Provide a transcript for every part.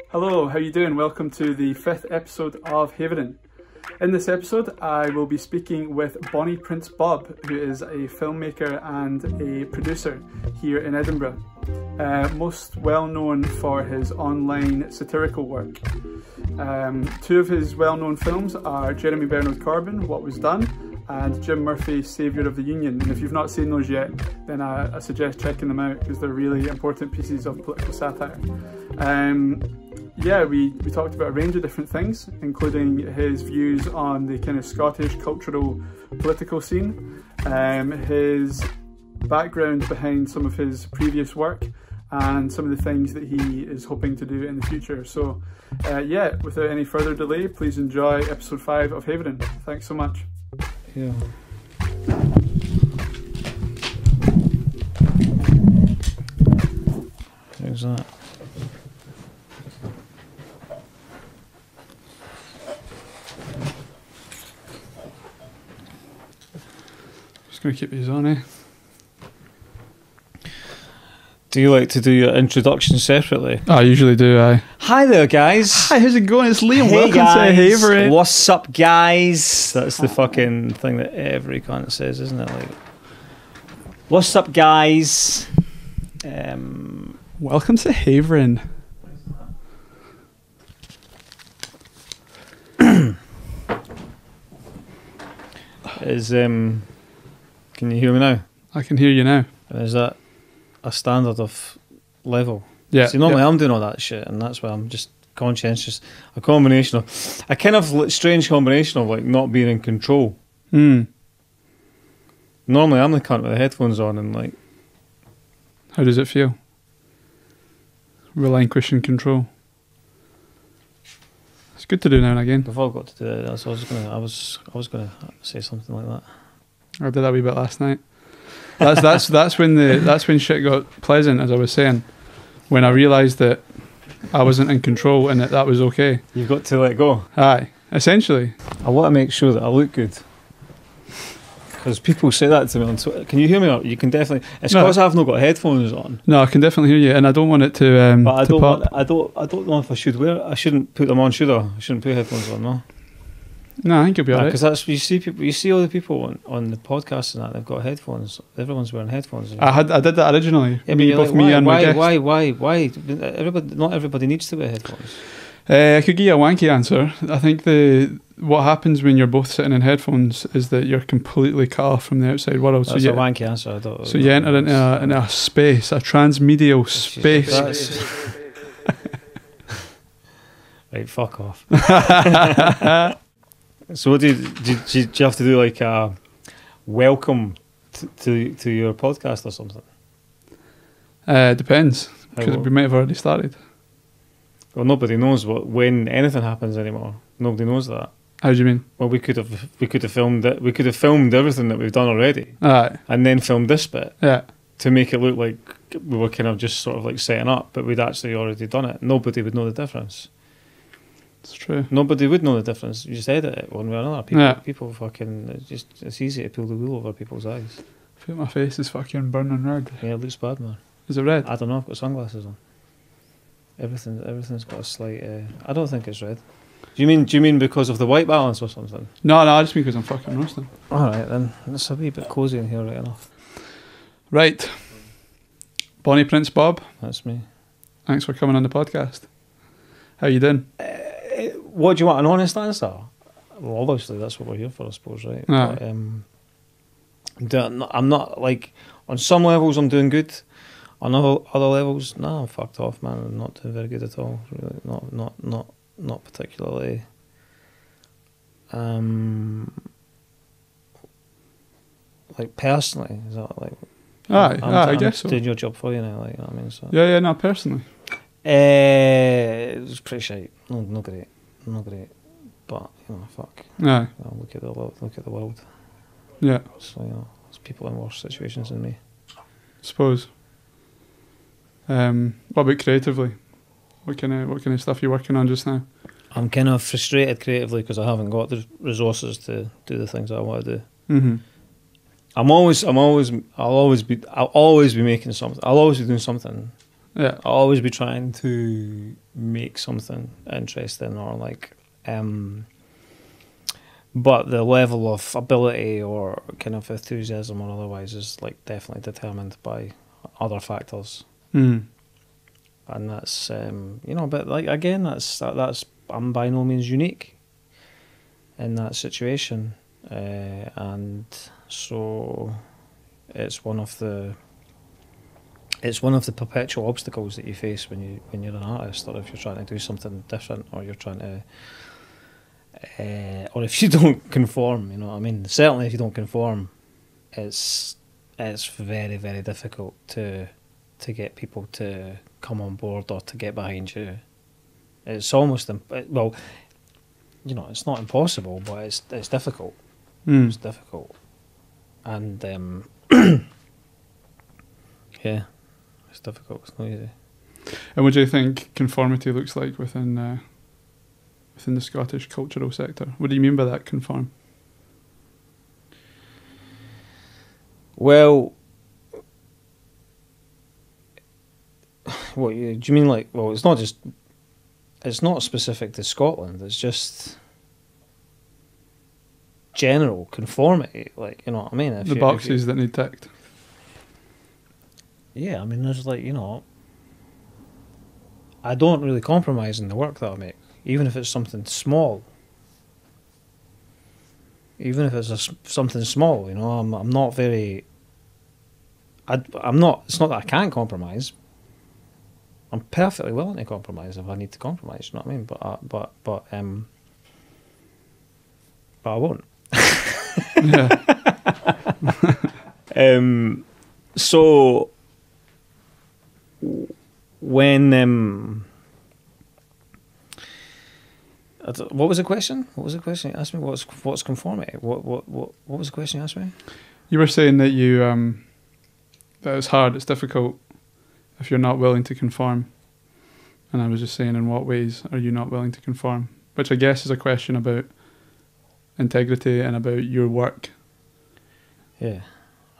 Hello, how you doing? Welcome to the 5th episode of Haverin. In this episode, I will be speaking with Bonnie Prince Bob, who is a filmmaker and a producer here in Edinburgh. Most well known for his online satirical work. Two of his well-known films are Jeremy Bernard Corbyn, What Was Done, and Jim Murphy's Saviour of the Union. And if you've not seen those yet, then I suggest checking them out because they're really important pieces of political satire. We talked about a range of different things, including his views on the kind of Scottish cultural political scene, his background behind some of his previous work, and some of the things that he is hoping to do in the future. So without any further delay, please enjoy episode 5 of Haverin. Thanks so much. Yeah. Who's that? Just going to keep these on, eh? Do you like to do your introduction separately? I usually do, aye. Hi there, guys. Hi, how's it going? It's Liam. Hey, Welcome guys. to Haverin. What's up, guys? That's the fucking thing that every cunt says, isn't it? Like, what's up, guys? Welcome to Haverin. Can you hear me now? I can hear you now. Is that a standard of level? Yeah. See, normally I'm doing all that shit, and that's why I'm just conscientious. A kind of strange combination of like not being in control. Normally I'm the cunt with the headphones on, and like, How does it feel? Relinquishing control. It's good to do now and again. before I got to do that, so I was gonna say something like that. I did that a wee bit last night. That's when shit got pleasant, as I was saying. When I realised that I wasn't in control and that was okay. You've got to let go. Aye, essentially. I want to make sure that I look good. Because people say that to me on Twitter. Can you hear me? You can definitely. It's because I've not got headphones on. No, I can definitely hear you, and I don't want it to. But I to pop. I don't know if I should wear. I shouldn't put them on, should I? I shouldn't put headphones on, no. No, I think you'll be alright. Because that's you see people. You see all the people on the podcast and that they've got headphones. Everyone's wearing headphones. I did that originally. Yeah, me, both me and my guest. Why? Everybody, not everybody needs to wear headphones. I could give you a wanky answer. I think what happens when you're both sitting in headphones is that you're completely cut off from the outside world. That's a wanky answer. So you enter into a space, a transmedial space. Right, fuck off. So what do you have to do, like a welcome to your podcast or something? Depends, because we might have already started. Well, nobody knows when anything happens anymore. Nobody knows that. How do you mean? Well, we could have filmed it. We could have filmed everything that we've done already, and then filmed this bit. Yeah. To make it look like we were kind of just sort of like setting up, but we'd actually already done it. Nobody would know the difference. It's true. Nobody would know the difference. You just edit it one way or another. People fucking. It's easy to pull the wool over people's eyes. I feel my face is fucking burning red. Yeah, it looks bad, man. Is it red? I don't know. I've got sunglasses on. Everything's got a slight. I don't think it's red. Do you mean because of the white balance or something? No, I just mean because I'm fucking roasting. All right, then it's a wee bit cosy in here, right enough. Right, Bonnie Prince Bob. That's me. Thanks for coming on the podcast. How you doing? What do you want? An honest answer? Well, obviously that's what we're here for, I suppose, right? But, I'm not like on some levels I'm doing good. On other levels, no, I'm fucked off, man. I'm not doing very good at all. Really, not particularly. Like personally, is that like? I guess so. Doing your job for you now, like, you know what I mean? So. Yeah, no, personally. It was pretty shite. No great. But fuck. Aye. Look at the world. Yeah. So there's people in worse situations than me. Suppose. What about creatively? What kind of stuff are you working on just now? I'm kind of frustrated creatively because I haven't got the resources to do the things that I want to do. Mm-hmm. I'll always be making something. I'll always be doing something. Yeah. I'll always be trying to make something interesting or like, but the level of ability or kind of enthusiasm or otherwise is like definitely determined by other factors. Mm. And that's but like again, that's I'm by no means unique in that situation, and so it's one of the perpetual obstacles that you face when you're an artist, or if you're trying to do something different, or you're trying to, or if you don't conform. You know what I mean? Certainly, if you don't conform, it's very, very difficult to get people to come on board or to get behind you. It's almost well, it's not impossible, but it's difficult. Mm. It's difficult, and yeah, it's difficult. It's not easy. And what do you think conformity looks like within the Scottish cultural sector? What do you mean by that, conform? Well, do you mean like? Well, it's not specific to Scotland. It's just general conformity. Like, you know what I mean? The boxes that need ticked. Yeah, I mean, there's like, I don't really compromise in the work that I make, even if it's something small. Even if it's something small, I'm not very. I'm not. It's not that I can't compromise. I'm perfectly willing to compromise if I need to compromise. You know what I mean? But I won't. Yeah. So when what was the question? What was the question you asked me? What's conformity? What was the question you asked me? You were saying that that it's hard, it's difficult if you're not willing to conform. And I was just saying, in what ways are you not willing to conform? Which I guess is a question about integrity and about your work. Yeah,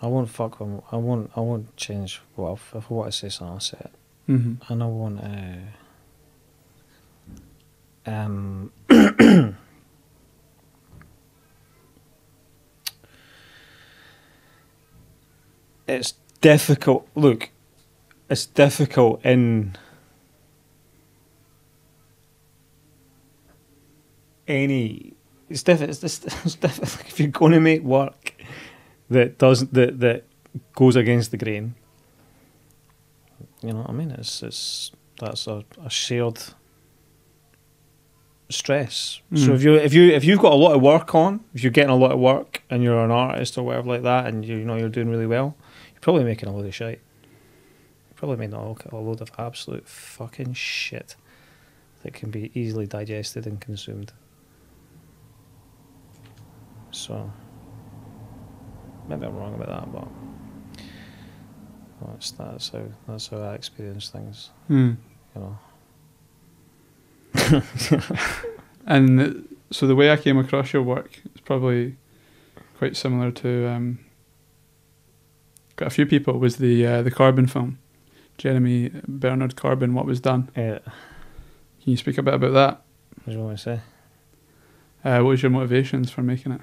I won't fuck them. I won't change. Well, if I want to say something, I'll say it. Mm-hmm. And I won't. It's difficult. Look, it's difficult in any. It's difficult. It's difficult if you're going to make work that goes against the grain. You know what I mean? That's a shared stress. So if you've got a lot of work on, if you're getting a lot of work and you're an artist or whatever like that, and you're doing really well, you're probably making a load of shit. You're probably making a load of absolute fucking shit that can be easily digested and consumed. So maybe I'm wrong about that, but that's how I experience things. You know. And so the way I came across your work is probably quite similar to quite a few people. Was the Corbyn film, Jeremy Bernard Corbyn, What Was Done? Yeah. Can you speak a bit about that? What do you want to say? What was your motivations for making it?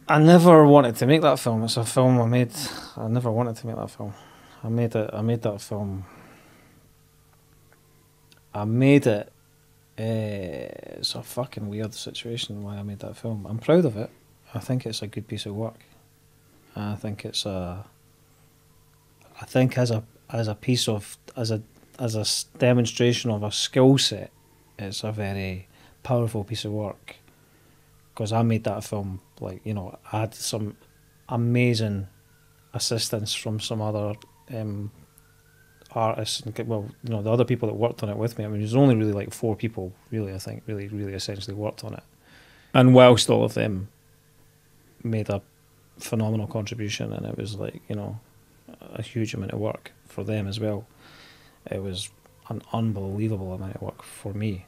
I never wanted to make that film. It's a film I made. I never wanted to make that film. I made that film. It's a fucking weird situation why I made that film. I'm proud of it. I think it's a good piece of work. I think as a demonstration of a skill set, it's a very powerful piece of work. Because I made that film, I had some amazing assistance from some other artists, and the other people that worked on it with me. I mean, there's only really like 4 people, really, I think, really essentially worked on it. And whilst all of them made a phenomenal contribution, and it was a huge amount of work for them as well, it was an unbelievable amount of work for me.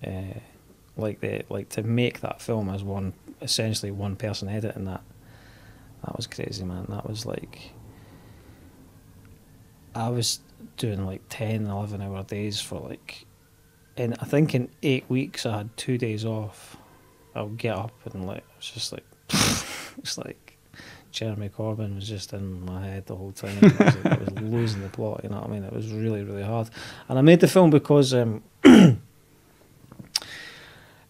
To make that film as essentially one person editing that was crazy, man. That was I was doing like 10, 11-hour days for like, and I think in 8 weeks I had 2 days off. I would get up and like, it's just like, it's like Jeremy Corbyn was just in my head the whole time. I was losing the plot, you know what I mean? It was really, really hard. And I made the film because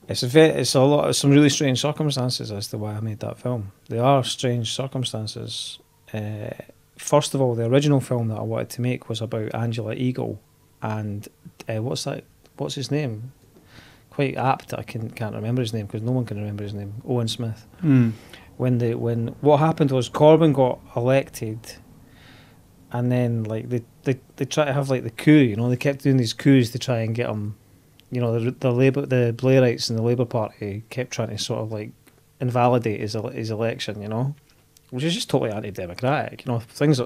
it's a lot of some really strange circumstances as to why I made that film. There are strange circumstances. First of all, the original film that I wanted to make was about Angela Eagle and what's his name? Quite apt. I can't remember his name because no one can remember his name. Owen Smith. When what happened was Corbyn got elected, and then like they try to have like the coup. You know, they kept doing these coups to try and get him. You know, the Blairites and the Labour Party kept trying to sort of like invalidate his election. You know, which is just totally anti-democratic. You know, things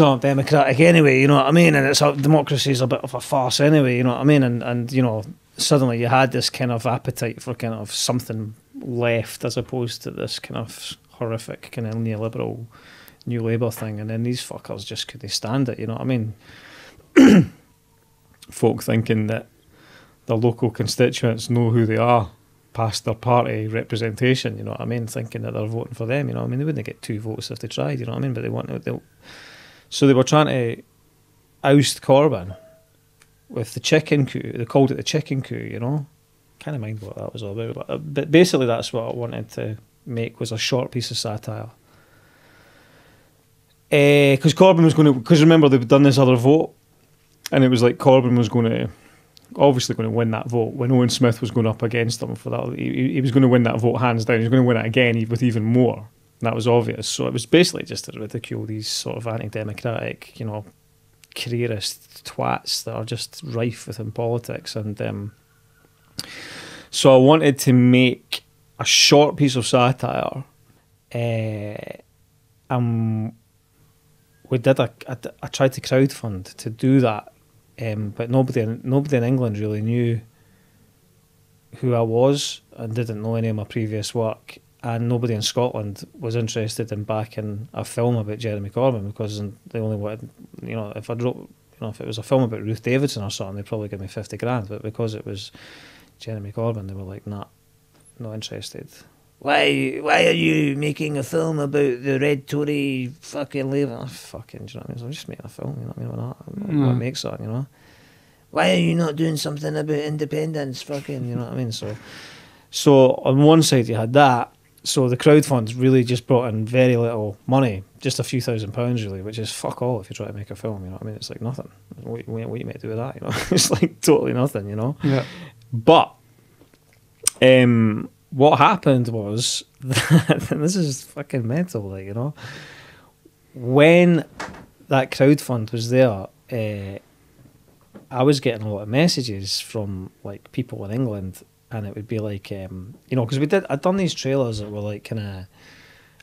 aren't democratic anyway. You know what I mean? And democracy is a bit of a farce anyway. You know what I mean? And you know, suddenly you had this kind of appetite for kind of something left as opposed to this kind of horrific kind of neoliberal New Labour thing. And then these fuckers just couldn't stand it. You know what I mean? Folk thinking that their local constituents know who they are past their party representation, you know what I mean, thinking that they're voting for them, you know what I mean, they wouldn't get 2 votes if they tried, you know what I mean, but so they were trying to oust Corbyn with the chicken coup. They called it the chicken coup, you know. Can't mind what that was all about, but basically that's what I wanted to make, was a short piece of satire. Because Corbyn was going to, because remember they'd done this other vote, and it was like Corbyn was obviously going to win that vote when Owen Smith was going up against him for that. He was going to win that vote hands down. He was going to win it again with even more. And that was obvious. So it was basically just to ridicule these sort of anti-democratic, you know, careerist twats that are just rife within politics. And so I wanted to make a short piece of satire. We did I tried to crowdfund to do that. But nobody in England really knew who I was and didn't know any of my previous work, and nobody in Scotland was interested in backing a film about Jeremy Corbyn because they only wanted, you know, if I wrote, you know, if it was a film about Ruth Davidson or something, they'd probably give me 50 grand, but because it was Jeremy Corbyn, they were like, nah, not interested. Why are you making a film about the red Tory fucking Labour? Oh, fucking, do you know what I mean? So I'm just making a film, you know what I mean? What makes it, you know? Why are you not doing something about independence? Fucking, you know what I mean? So on one side you had that. So the crowdfund really just brought in very little money, just a few £1,000s really, which is fuck all if you try to make a film, you know what I mean? It's like nothing. What you might do with that, you know? It's like totally nothing, you know? Yeah. But, what happened was, and this is fucking mental, like, you know, when that crowdfund was there, I was getting a lot of messages from like people in England, and it would be like, you know, because I'd done these trailers that were like kind of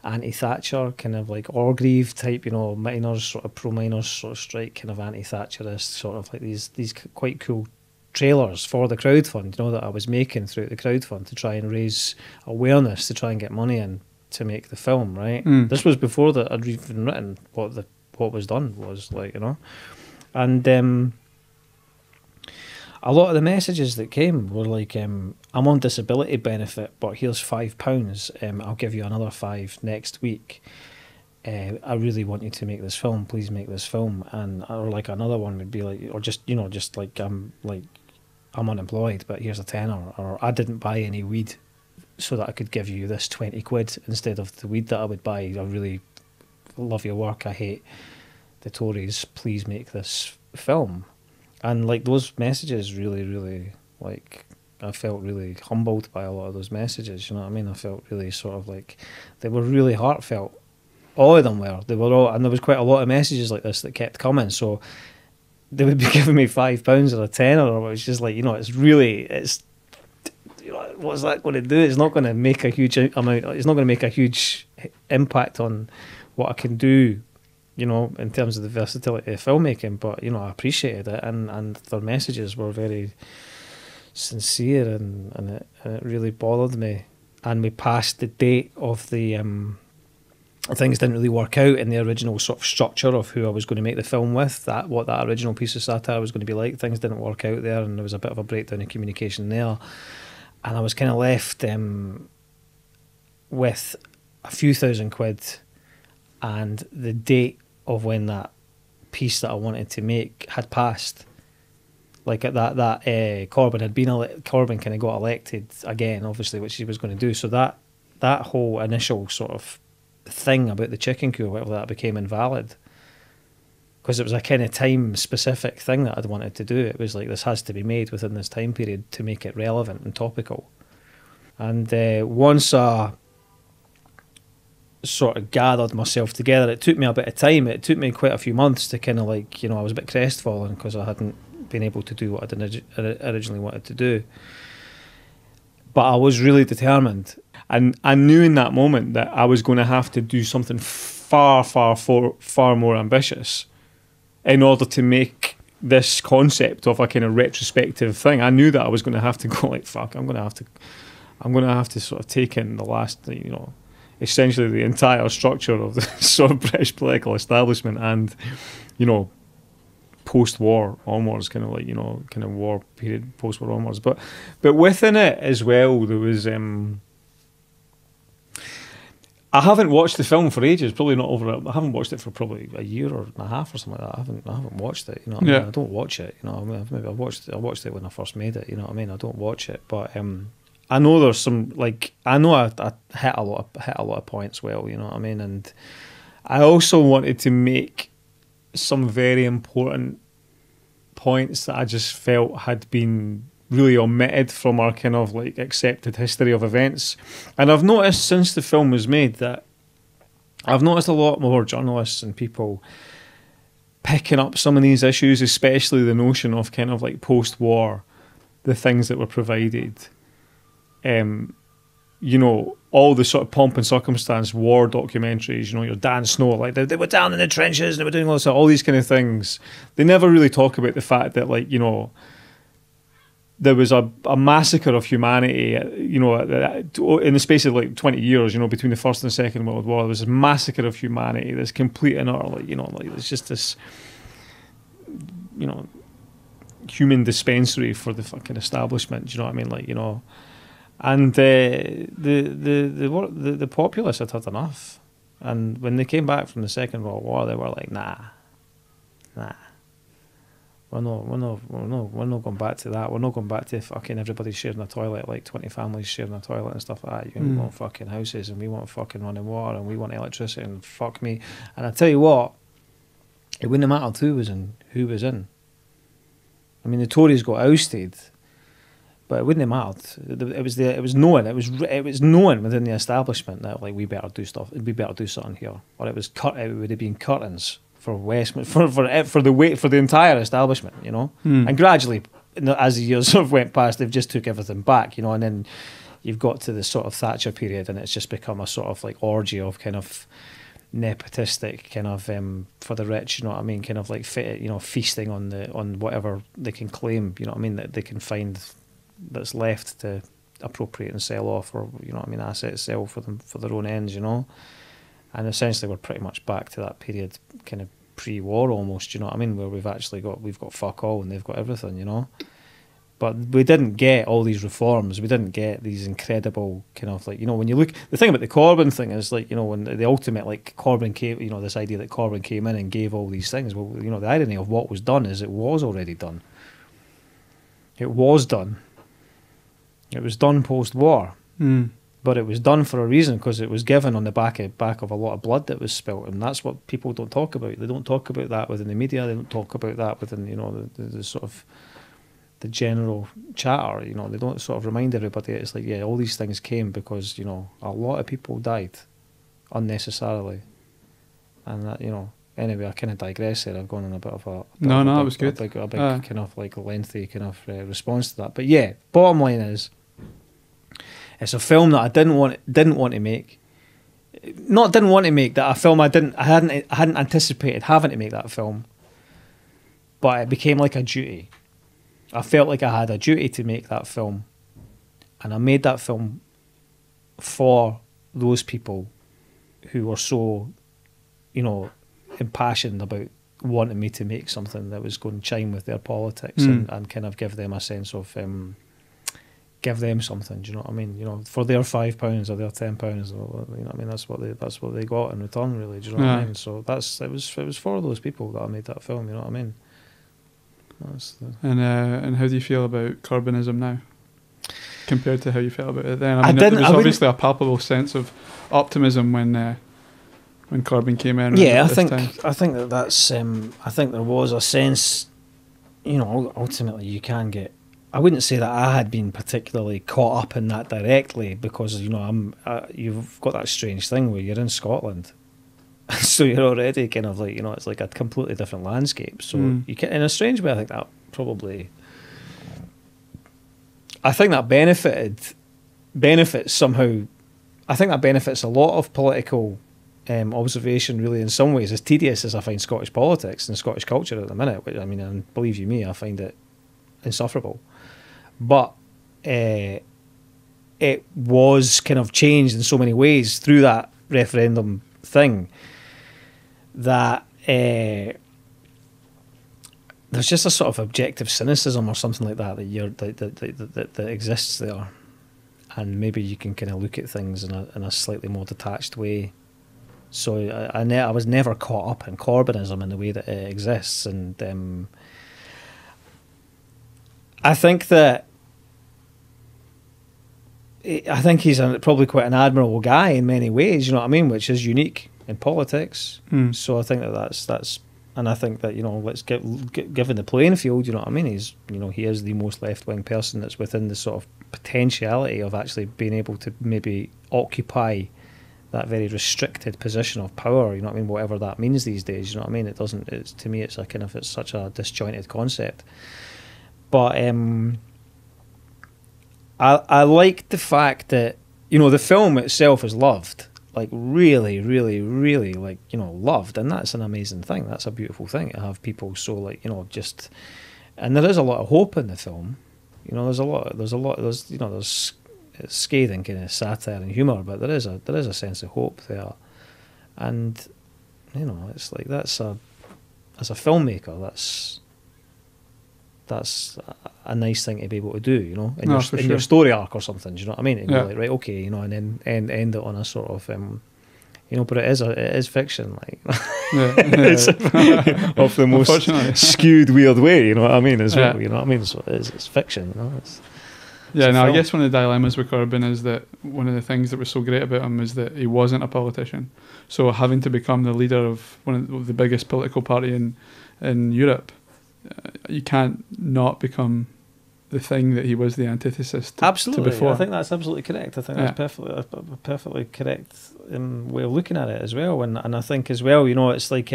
anti-Thatcher, kind of like Orgreave type, you know, miners, sort of pro-miners sort of strike, kind of anti-Thatcherist, sort of like these quite cool trailers for the crowdfund, you know, that I was making through the crowdfund to try and raise awareness, to try and get money in to make the film, right? This was before that I'd even written what was done was, like, you know. And a lot of the messages that came were like, I'm on disability benefit, but here's £5, I'll give you another 5 next week. I really want you to make this film, please make this film. And or like another one would be like, or just, you know, just like I'm unemployed, but here's a tenner, or I didn't buy any weed so that I could give you this 20 quid instead of the weed that I would buy. I really love your work, I hate the Tories, please make this film. And like those messages really, really, like, I felt really humbled by a lot of those messages, you know what I mean? I felt really sort of like, they were really heartfelt. All of them were. They were all, and there was quite a lot of messages like this that kept coming, so they would be giving me £5 or a tenner, or it's just like, you know, it's really, it's, you know, what's that going to do? It's not going to make a huge amount, it's not going to make a huge impact on what I can do, you know, in terms of the versatility of filmmaking, but, you know, I appreciated it, and their messages were very sincere, and it really bothered me. And we passed the date of the things didn't really work out in the original sort of structure of who I was going to make the film with, what that original piece of satire was going to be like. Things didn't work out there, and there was a bit of a breakdown in communication there. And I was kind of left with a few £1,000, and the date of when that piece that I wanted to make had passed. Like at that Corbyn kind of got elected again, obviously, which he was going to do. So that whole initial sort of thing about the chicken coup or whatever, that became invalid, because it was a kind of time specific thing that I'd wanted to do. It was like, this has to be made within this time period to make it relevant and topical. And once I sort of gathered myself together, it took me a bit of time. It took me quite a few months to kind of like, I was a bit crestfallen because I hadn't been able to do what I'd originally wanted to do. But I was really determined. And I knew in that moment that I was going to have to do something far more ambitious in order to make this concept of a kind of retrospective thing. I knew that I was going to have to go like, fuck, I'm going to have to sort of take in the last, essentially the entire structure of the sort of British political establishment and, post-war onwards, kind of like, kind of war period, post-war onwards. But within it as well, there was... I haven't watched the film for ages, probably not over... I haven't watched it for probably a year or a half or something like that. I haven't watched it, I don't watch it, maybe I watched it when I first made it, I don't watch it, but I know there's some, like, I know I hit a lot of points well, and I also wanted to make some very important points that I just felt had been really omitted from our kind of like accepted history of events. And I've noticed since the film was made that I've noticed a lot more journalists and people picking up some of these issues, especially the notion of kind of like post-war, the things that were provided, all the sort of pomp and circumstance war documentaries, your Dan Snow, like they were down in the trenches and they were doing all these kind of things. They never really talk about the fact that, like, there was a massacre of humanity, in the space of like 20 years, between the First and the Second World War. There was a massacre of humanity, this complete and utter, it's just this, human dispensary for the fucking establishment. Do you know what I mean? And the populace had had enough. And when they came back from the Second World War, they were like, nah. We're not going back to that. We're not going back to fucking everybody sharing a toilet, like 20 families sharing a toilet and stuff like that. We want fucking houses, and we want fucking running water, and we want electricity, and fuck me. And I tell you what, it wouldn't have mattered who was in. I mean, the Tories got ousted, but it wouldn't have mattered. It was known within the establishment that, like, we better do something here, or it would have been curtains for Westminster, for the entire establishment, and gradually, as the years sort of went past, they've just took everything back, and then you've got to the sort of Thatcher period, and it's just become a sort of like orgy of kind of nepotistic kind of for the rich, kind of like feasting on whatever they can claim, that they can find that's left to appropriate and sell off, or assets sell for them for their own ends, And essentially, we're pretty much back to that period, kind of pre-war almost. Where we've got fuck all and they've got everything. But we didn't get all these reforms. We didn't get these incredible kind of like when you look. The thing about the Corbyn thing is like when the ultimate like Corbyn came, this idea that Corbyn came in and gave all these things. Well, the irony of what was done is it was already done. It was done. It was done post-war. But it was done for a reason, because it was given on the back of a lot of blood that was spilt, and that's what people don't talk about. They don't talk about that within the media. They don't talk about that within the sort of the general chatter. They don't sort of remind everybody. It's like, yeah, all these things came because a lot of people died unnecessarily, and that Anyway, I kind of digress there. I've gone on a bit of a that was good. A big kind of like lengthy kind of response to that. But yeah, bottom line is, it's a film that I didn't want to make. Not didn't want to make that a film I hadn't anticipated having to make that film. But it became like a duty. I felt like I had a duty to make that film, and I made that film for those people who were so, you know, impassioned about wanting me to make something that was going to chime with their politics and kind of give them a sense of give them something. Do you know what I mean? You know, for their £5 or their £10, or you know what I mean. That's what they got in return, really. Do you know what I mean? So it was for those people that I made that film. You know what I mean? And how do you feel about Corbynism now, compared to how you felt about it then? I mean, there was obviously a palpable sense of optimism when Corbyn came in. Yeah, I think that's. I think there was a sense. You know, ultimately, you can get. I wouldn't say that I had been particularly caught up in that directly, because, you know, you've got that strange thing where you're in Scotland, so you're already kind of like, you know, it's like a completely different landscape. So you can, in a strange way, I think that probably, I think that benefits somehow. I think that benefits a lot of political observation, really, in some ways, as tedious as I find Scottish politics and Scottish culture at the minute. Which, I mean, and believe you me, I find it insufferable. But it was kind of changed in so many ways through that referendum thing that there's just a sort of objective cynicism or something like that that exists there, and maybe you can kind of look at things in a slightly more detached way. So I was never caught up in Corbynism in the way that it exists, and I think he's probably quite an admirable guy in many ways, you know what I mean, which is unique in politics. So I think that's, and I think that, you know, let's given the playing field, you know what I mean, he is the most left-wing person that's within the sort of potentiality of actually being able to maybe occupy that very restricted position of power, you know what I mean, whatever that means these days, you know what I mean. To me, it's such a disjointed concept. But I like the fact that, you know, the film itself is loved, like really, really, really, like, you know, loved, and that's an amazing thing. That's a beautiful thing to have people so, like, you know, just, and there is a lot of hope in the film. You know, there's you know, there's scathing kind of satire and humour, but there is a sense of hope there, and, you know, it's like as a filmmaker, that's a nice thing to be able to do, you know, in your story arc or something. Do you know what I mean? And you're like, right, okay, you know, and then end it on a sort of, you know, but it is fiction, like, it's of the most skewed, weird way, you know what I mean, as well, you know what I mean? So it's fiction, you know. I guess one of the dilemmas with Corbyn is that one of the things that was so great about him is that he wasn't a politician. So having to become the leader of one of the biggest political party in Europe, you can't not become the thing that he was the antithesis to before. I think that's absolutely correct. I think that's perfectly correct way of looking at it as well. And I think as well, you know, it's like,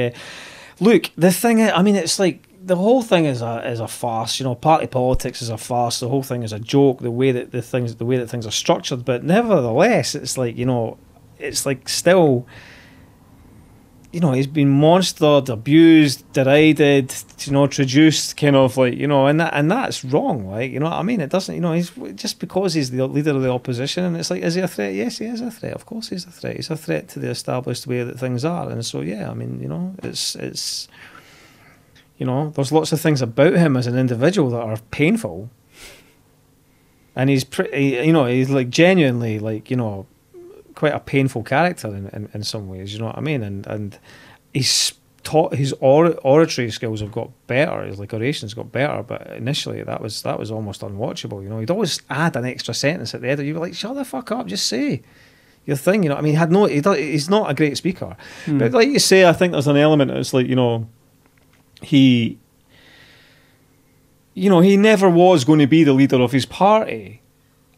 look, the thing is, I mean, it's like the whole thing is a farce. You know, party politics is a farce. The whole thing is a joke. The way that things are structured, but nevertheless, it's like, you know, it's like still. You know, he's been monstered, abused, derided, you know, traduced, kind of like, you know, and that's wrong, like, you know what I mean? It doesn't, you know, he's just because he's the leader of the opposition, and it's like, is he a threat? Yes, he is a threat. Of course, he's a threat. He's a threat to the established way that things are, and so yeah, I mean, you know, it's, you know, there's lots of things about him as an individual that are painful, and he's pretty, you know, he's like genuinely, like, you know, quite a painful character in some ways, you know what I mean, and he's taught his oratory skills have got better, his like orations got better, but initially that was almost unwatchable, you know. He'd always add an extra sentence at the end, and you were like, shut the fuck up, just say your thing, you know what I mean. He's not a great speaker, but like you say, I think there's an element that's like, you know, he never was going to be the leader of his party.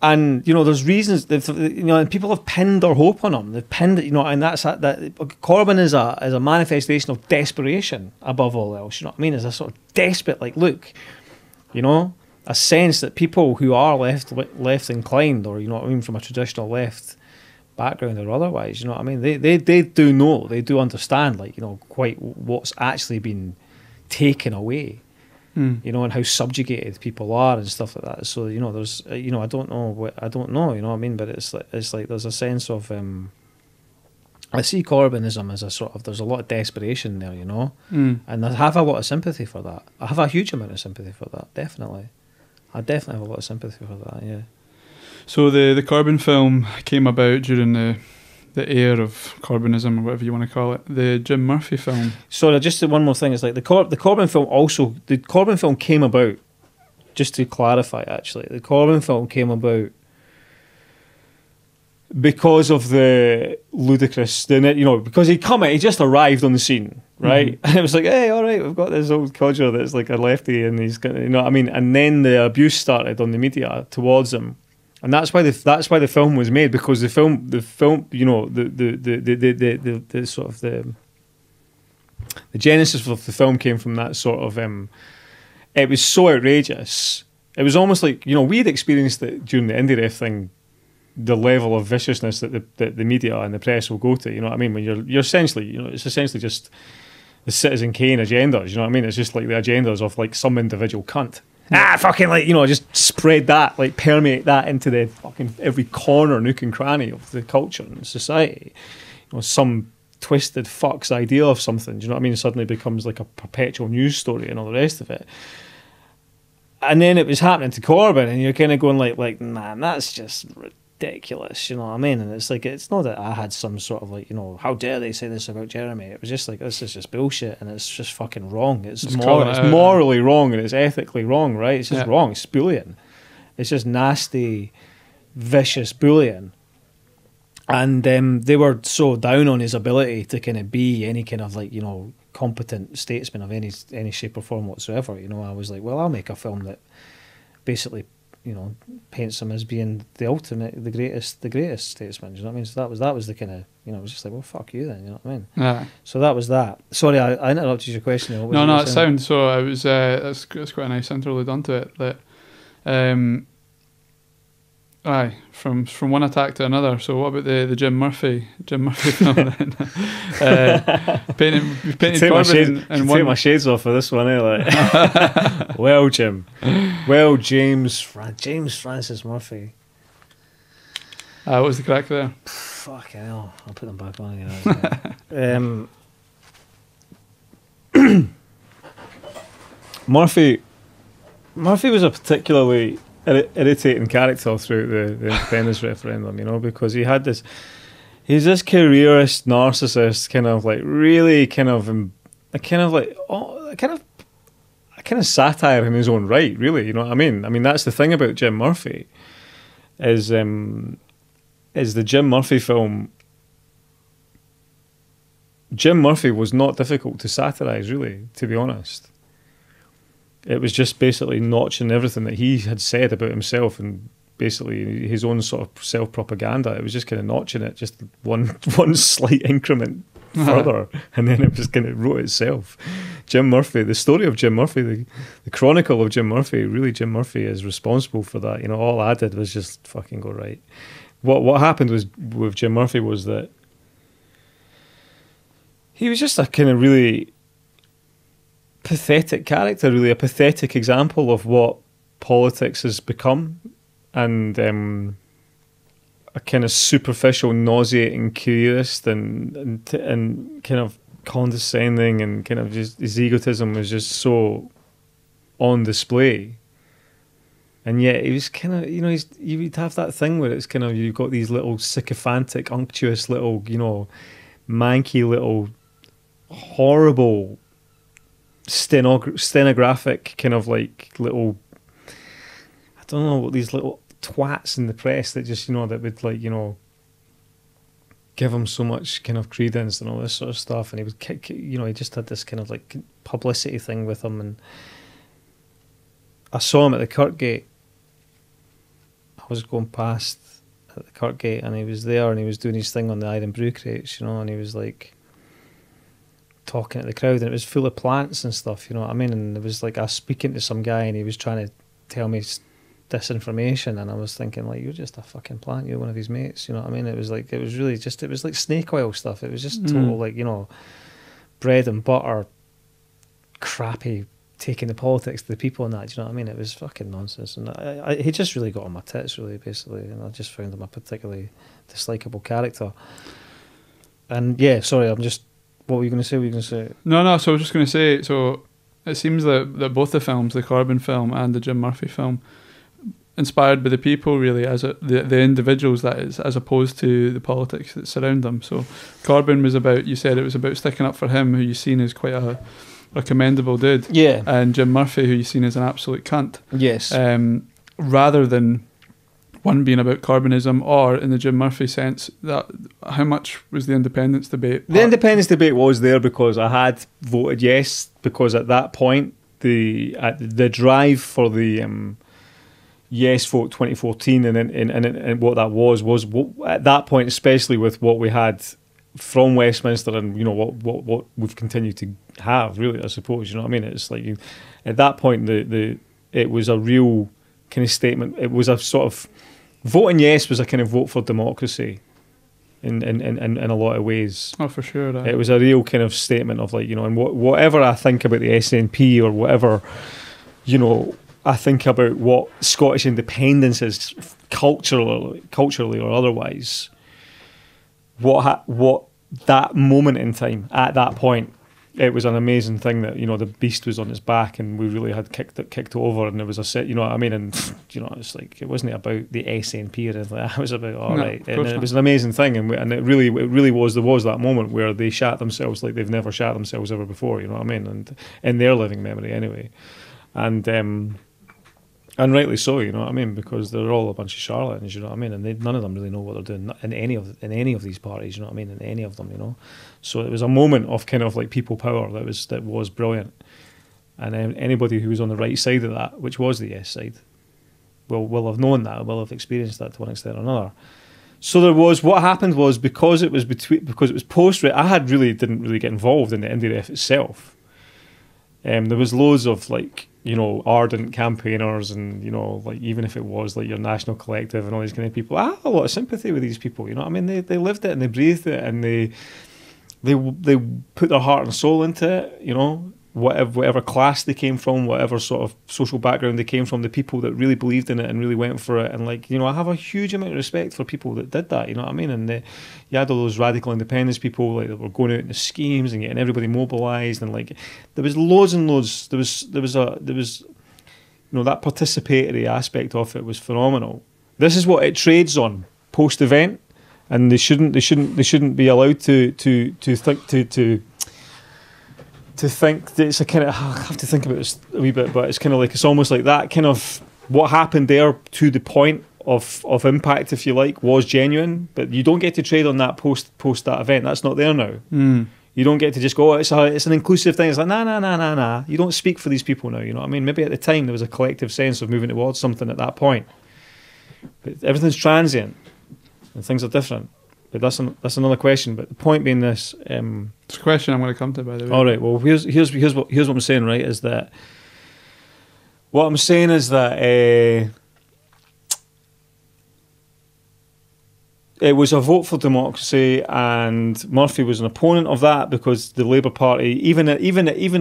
And, you know, there's reasons, you know, and people have pinned their hope on him. They've pinned it, you know, and that Corbyn is a manifestation of desperation above all else, you know what I mean? Is a sort of desperate, like, look, you know, a sense that people who are left inclined, or, you know what I mean, from a traditional left background or otherwise, you know what I mean? They do know, they do understand, like, you know, quite what's actually been taken away. You know, and how subjugated people are and stuff like that. So, you know, there's, you know, I don't know, you know what I mean, but it's like there's a sense of I see Corbynism as a sort of, there's a lot of desperation there, you know, and I have a lot of sympathy for that. I have a huge amount of sympathy for that, definitely. I definitely have a lot of sympathy for that, yeah. So the Corbyn film came about during the era of Corbynism, or whatever you want to call it. The Jim Murphy film. Sorry, just one more thing. It's like the Corbyn film came about, just to clarify, actually, the Corbyn film came about because of the ludicrous, because he just arrived on the scene, right? And it was like, hey, all right, we've got this old codger that's like a lefty, and he's gonna, you know what I mean? And then the abuse started on the media towards him, and that's why the film was made, because the film, you know, the sort of the genesis of the film came from that sort of it was so outrageous. It was almost like, you know, we had experienced it during the indie ref thing, the level of viciousness that the media and the press will go to, you know what I mean? When you're essentially, you know, it's essentially just the Citizen Kane agendas, you know what I mean? It's just like the agendas of like some individual cunt. Fucking, like, you know, just spread that, like permeate that into the fucking every corner, nook and cranny of the culture and society. You know, some twisted fuck's idea of something, do you know what I mean? It suddenly becomes like a perpetual news story and all the rest of it. And then it was happening to Corbyn, and you're kind of going like, man, that's just ridiculous, you know what I mean? And it's like, it's not that I had some sort of like, you know, how dare they say this about Jeremy? It was just like, this is just bullshit, and it's just fucking wrong. It's morally wrong, and it's ethically wrong, right? It's just wrong. It's bullying. It's just nasty, vicious bullying. And they were so down on his ability to kind of be any kind of like, you know, competent statesman of any shape or form whatsoever. You know, I was like, well, I'll make a film that basically, you know, paints him as being the ultimate, the greatest statesman. Do you know what I mean? So that was the kind of, you know, it was just like, well, fuck you then. You know what I mean? Yeah. So that was that. Sorry, I interrupted your question. No, it's sound. So I was. That's quite a nice interlude onto it. That, from one attack to another. So what about the Jim Murphy film then? Painted Corbyn in one. Take my shades off for this one, eh? Like, well, Jim. Well, James Francis Murphy. What was the crack there? Fucking hell! I'll put them back on again. Murphy was a particularly irritating character throughout the independence referendum, you know, because he's this careerist narcissist, kind of like really kind of satire in his own right, really, you know what I mean? I mean, that's the thing about Jim Murphy, is the Jim Murphy film. Jim Murphy was not difficult to satirise, really, to be honest. It was just basically notching everything that he had said about himself and basically his own sort of self-propaganda. It was just kind of notching it just one slight increment further, and then it just kind of wrote itself. Jim Murphy, the story of Jim Murphy, the chronicle of Jim Murphy, really Jim Murphy is responsible for that. You know, all I did was just fucking go right. What happened was with Jim Murphy was that he was just a kind of really pathetic character, really a pathetic example of what politics has become, and a kind of superficial, nauseating careerist, and kind of condescending, and kind of just his egotism was just so on display. And yet he was kind of, you know, you would have that thing where it's kind of, you've got these little sycophantic, unctuous little, you know, manky little horrible stenographic kind of like little, I don't know, what these little twats in the press that just, you know, that would like, you know, give him so much kind of credence and all this sort of stuff. And he would, you know, he just had this kind of like publicity thing with him. And I saw him at the Kirkgate. I was going past at the Kirkgate, and he was there, and he was doing his thing on the iron brew crates, you know, and he was like talking at the crowd, and it was full of plants and stuff, you know what I mean? And it was like I was speaking to some guy, and he was trying to tell me disinformation, and I was thinking, like, you're just a fucking plant, you're one of his mates, you know what I mean? It was like, it was really just, it was like snake oil stuff. It was just total, like, you know, bread and butter, crappy, taking the politics to the people and that, do you know what I mean? It was fucking nonsense, and he just really got on my tits, really, basically, and I just found him a particularly dislikable character. And yeah, sorry, I'm just. What were you going to say? What were you going to say? No. So I was just going to say. So it seems that both the films, the Corbyn film and the Jim Murphy film, inspired by the people, really, as the individuals, that is, as opposed to the politics that surround them. So Corbyn was about, you said it was about sticking up for him, who you've seen as quite a commendable dude. Yeah. And Jim Murphy, who you've seen as an absolute cunt. Yes. Rather than one being about Corbynism, or in the Jim Murphy sense, that how much was the independence debate? The independence debate was there because I had voted yes, because at that point the drive for the yes vote 2014 and what that was at that point, especially with what we had from Westminster and what we've continued to have, really, I suppose, you know what I mean? It's like at that point it was a real kind of statement. It was a sort of voting yes was a kind of vote for democracy in a lot of ways. Oh, for sure. It was a real kind of statement of like, and whatever I think about the SNP or whatever, I think about what Scottish independence is culturally or otherwise. What that moment in time, at that point, it was an amazing thing that the beast was on its back and we really had kicked it over, and there was a set, you know what I mean, and it's like it wasn't about the SNP or anything like that. It was about it was an amazing thing, and it really was. There was that moment where they shat themselves like they've never shat themselves ever before, you know what I mean, and in their living memory anyway, and rightly so, you know what I mean, because they're all a bunch of charlatans, you know what I mean, and none of them really know what they're doing in any of these parties, you know what I mean, in any of them, So it was a moment of kind of like people power that was brilliant, and anybody who was on the right side of that, which was the yes side, will have known that, will have experienced that to one extent or another. So there was, what happened was, because it was post, I didn't really get involved in the indie ref itself. There was loads of like, ardent campaigners and, like even if it was like your National Collective and all these kind of people, I have a lot of sympathy with these people, you know what I mean? They lived it and they breathed it and they put their heart and soul into it, whatever class they came from, whatever sort of social background they came from, the people that really believed in it and really went for it. And like, I have a huge amount of respect for people that did that, you know what I mean? And you had all those radical independence people like that were going out into schemes and getting everybody mobilised, and like there was loads and loads. There was that participatory aspect of it was phenomenal. This is what it trades on post event, and they shouldn't be allowed to think that it's a kind of, I have to think about this a wee bit, but it's kind of like, it's almost like that kind of, what happened there to the point of impact, if you like, was genuine, but you don't get to trade on that post that event. That's not there now. You don't get to just go, it's an inclusive thing. It's like, nah. You don't speak for these people now, you know what I mean? Maybe at the time there was a collective sense of moving towards something at that point. But everything's transient and things are different. But that's another question. But the point being this, it's a question I'm going to come to, by the way. All right. Well, here's what I'm saying. Right, is that what I'm saying is that it was a vote for democracy, and Murphy was an opponent of that because the Labour Party, even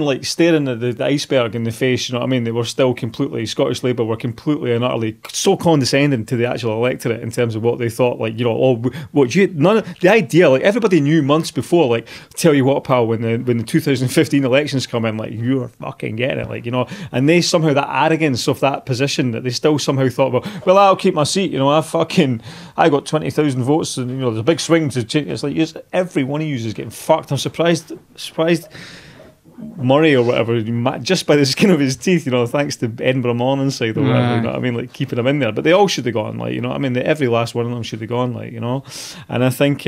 like staring at the iceberg in the face, you know what I mean? They were still Scottish Labour were completely and utterly so condescending to the actual electorate in terms of what they thought. Like, the idea, like everybody knew months before, like, tell you what, pal, when the 2015 elections come in, like, you are fucking getting it, like, and they somehow, that arrogance of that position, that they still somehow thought, well, I'll keep my seat, I got 20,000 votes, and there's a big swing to change. It's like every one of you is getting fucked. I'm surprised Murray or whatever, just by the skin of his teeth, thanks to Edinburgh Morningside or whatever, you know what I mean, like keeping him in there. But they all should have gone, like, you know what I mean, every last one of them should have gone, like, And I think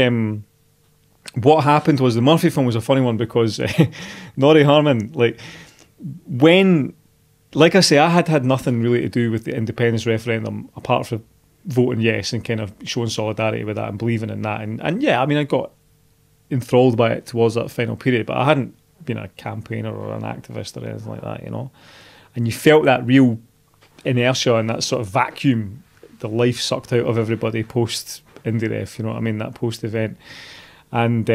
what happened was the Murphy film was a funny one because Norrie Harmon, like I say, I had nothing really to do with the independence referendum apart from voting yes and kind of showing solidarity with that and believing in that, and yeah, I mean, I got enthralled by it towards that final period, but I hadn't been a campaigner or an activist or anything like that, and you felt that real inertia and that sort of vacuum, the life sucked out of everybody post IndieRef, you know what I mean, that post event. And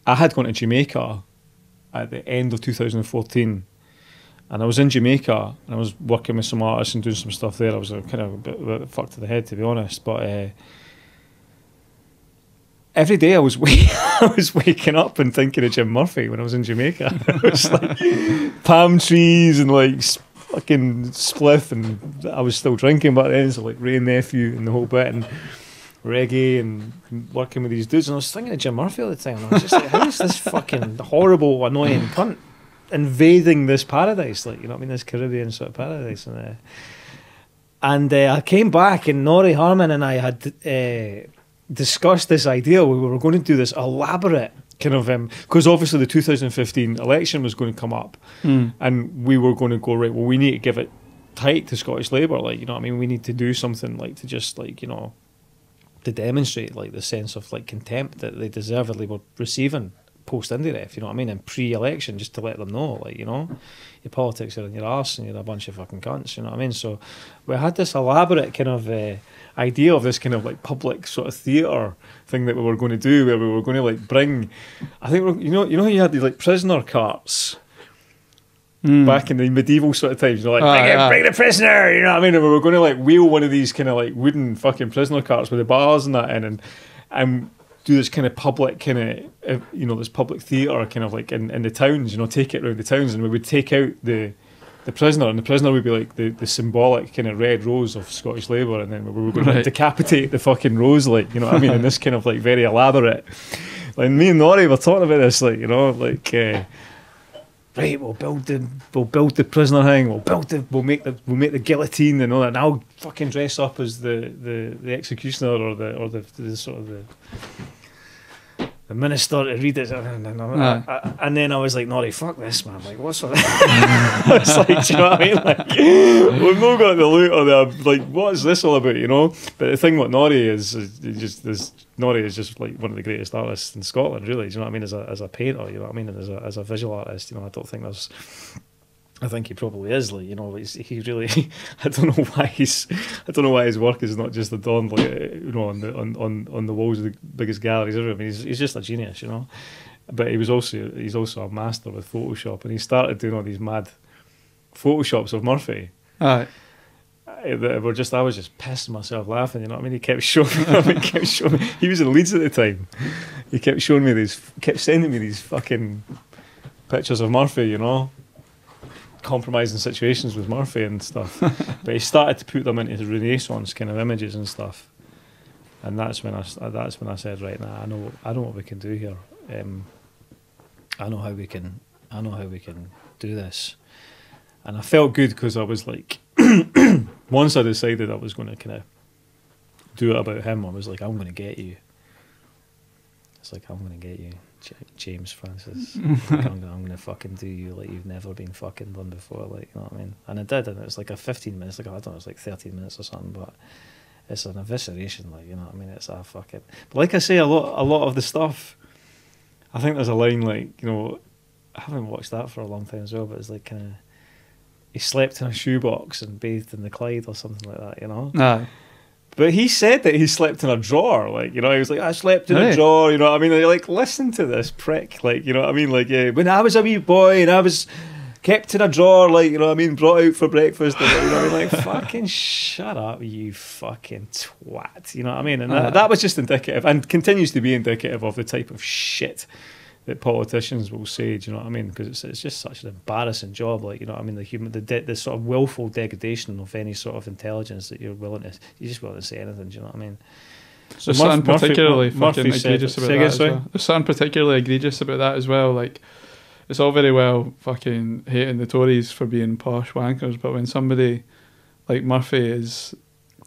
I had gone to Jamaica at the end of 2014, and I was in Jamaica and I was working with some artists and doing some stuff there. I was kind of a bit fucked to the head, to be honest. But every day I was I was waking up and thinking of Jim Murphy when I was in Jamaica. It was like palm trees and like fucking spliff, and I was still drinking back then, so like Ray Nephew and the whole bit, and reggae and working with these dudes, and I was thinking of Jim Murphy all the time, and I was just like, how is this fucking horrible, annoying cunt invading this paradise, like, you know what I mean, this Caribbean sort of paradise. And I came back, and Norrie Harmon and I had discussed this idea. We were going to do this elaborate kind of, because obviously the 2015 election was going to come up, and we were going to go, right, well, we need to give it tight to Scottish Labour, like, you know what I mean, we need to do something like to just, like, you know, to demonstrate like the sense of like contempt that they deservedly were receiving post IndieRef, you know what I mean, and pre-election, just to let them know, like, you know, your politics are in your arse and you're a bunch of fucking cunts, you know what I mean. So we had this elaborate kind of idea of this kind of like public sort of theatre thing that we were going to do, where we were going to like bring, I think, you know you had these like prisoner carts back in the medieval sort of times, you know, like bring the prisoner, you know what I mean, and we were going to like wheel one of these kind of like wooden fucking prisoner carts with the bars and that in, and do this kind of public kind of you know, this public theatre kind of like in the towns, you know, take it around the towns, and we would take out the prisoner, and the prisoner would be like the symbolic kind of red rose of Scottish Labour, and then we were going to like, decapitate the fucking rose, like, you know what I mean, in this kind of like very elaborate, like, me and Norrie were talking about this, like, you know, like right, we'll build the prisoner thing, we'll make the guillotine and all that, and I'll fucking dress up as the executioner or the sort of the minister to read it, and then I was like, Norrie, fuck this, man, like, what's with that? I was like, do you know what I mean, like, we've not got the loot or the, like, what is this all about, you know? But the thing with Norrie is Norrie is just like one of the greatest artists in Scotland, really, do you know what I mean, as a painter, you know what I mean, and as a visual artist, you know, I think he probably is, like, you know, he really, I don't know why his work is not just adorned, like, you know, on the walls of the biggest galleries ever. I mean, he's just a genius, you know. But he's also a master with Photoshop, and he started doing all these mad Photoshops of Murphy. That were just, I was just pissing myself laughing, you know what I mean. He kept showing me, he was in Leeds at the time. He kept sending me these fucking pictures of Murphy, you know, compromising situations with Murphy and stuff. But he started to put them into his Renaissance kind of images and stuff, and that's when I said, right, now I know what we can do here. I know how we can do this, and I felt good because I was like, once I decided I was going to kind of do it about him, I was like, I'm going to get you. It's like, I'm going to get you, James Francis. Like, I'm going to fucking do you like you've never been fucking done before, like, you know what I mean? And I did, and it was like a 15 minutes, like, I don't know, it was like 13 minutes or something, but it's an evisceration, like, you know what I mean? It's a fucking... But like I say, a lot of the stuff, I think there's a line, like, you know, I haven't watched that for a long time as well, but it's like kind of, he slept in a shoebox and bathed in the Clyde or something like that, you know? Aye. But he said that he slept in a drawer, like, you know, he was like, I slept in a drawer, you know what I mean? And you're like, listen to this prick, like, you know what I mean? Like, yeah, when I was a wee boy and I was kept in a drawer, like, you know what I mean, brought out for breakfast, and, you know what I mean? Like, fucking shut up, you fucking twat, you know what I mean? And that was just indicative, and continues to be indicative of the type of shit that politicians will say, do you know what I mean? Because it's just such an embarrassing job, like, you know what I mean? The sort of willful degradation of any sort of intelligence that you're just willing to say anything, do you know what I mean? So there's something particularly fucking egregious about that as well. There's something particularly egregious about that as well, like, it's all very well fucking hating the Tories for being posh wankers, but when somebody like Murphy is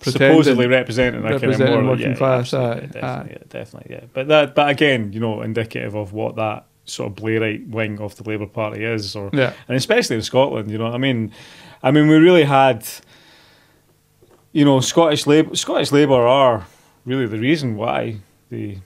supposedly representing more working class, definitely. But again, you know, indicative of what that sort of Blairite wing of the Labour Party is, and especially in Scotland, you know what I mean. I mean, we really had, you know, Scottish Labour are really the reason why the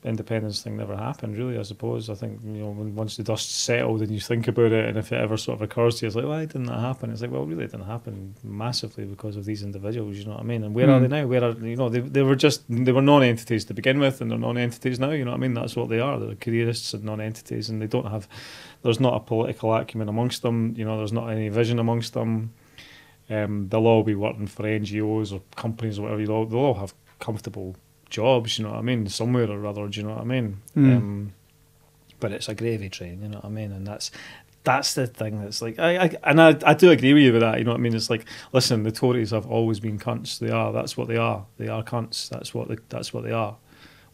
independence thing never happened, really, I suppose. I think, you know, once the dust settled and you think about it, and if it ever sort of occurs to you, it's like, why didn't that happen? It's like, well, really, it didn't happen massively because of these individuals, you know what I mean? And where are they now? Where are, you know, they were non-entities to begin with, and they're non-entities now, you know what I mean? That's what they are. They're careerists and non-entities, and they don't have, there's not a political acumen amongst them, you know, there's not any vision amongst them. They'll all be working for NGOs or companies or whatever, they'll all have comfortable jobs, you know what I mean, somewhere or other, do you know what I mean? But it's a gravy train, you know what I mean? And that's the thing that's like, I do agree with you with that, you know what I mean? It's like, listen, the Tories have always been cunts. That's what they are. They are cunts. That's what they are.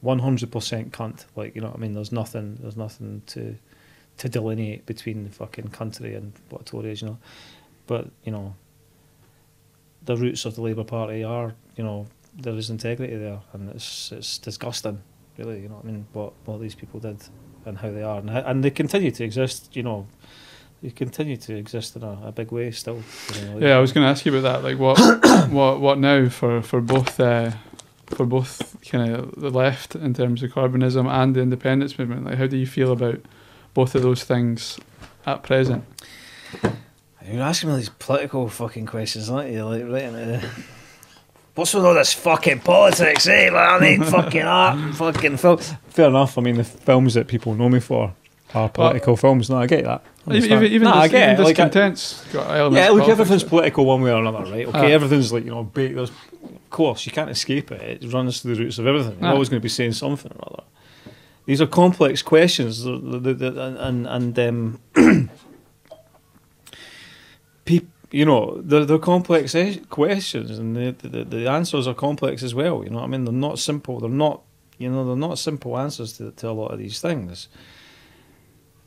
100% cunt. Like, you know what I mean? There's nothing to delineate between the fucking country and what a Tory is, you know. But, you know, the roots of the Labour Party are, you know, there is integrity there, and it's disgusting, really, you know what I mean, what these people did and how they are, and they continue to exist, you know. They continue to exist in a big way still. You know, like, yeah, I was going to ask you about that. Like, what now for both kind of the left in terms of Corbynism and the independence movement? Like, how do you feel about both of those things at present? You're asking me these political fucking questions, aren't you? Like, right into what's with all this fucking politics, eh? Like, I mean, fucking art and fucking film. Fair enough. I mean, the films that people know me for are political films. No, I get that. I get it. Discontent's got elements. Yeah, look, everything's political one way or another, right? Okay, everything's like, you know, there's, of course, you can't escape it. It runs through the roots of everything. You're always going to be saying something or other. These are complex questions, and people, you know, they're complex questions, and the answers are complex as well. You know what I mean? They're not simple. They're not simple answers to a lot of these things.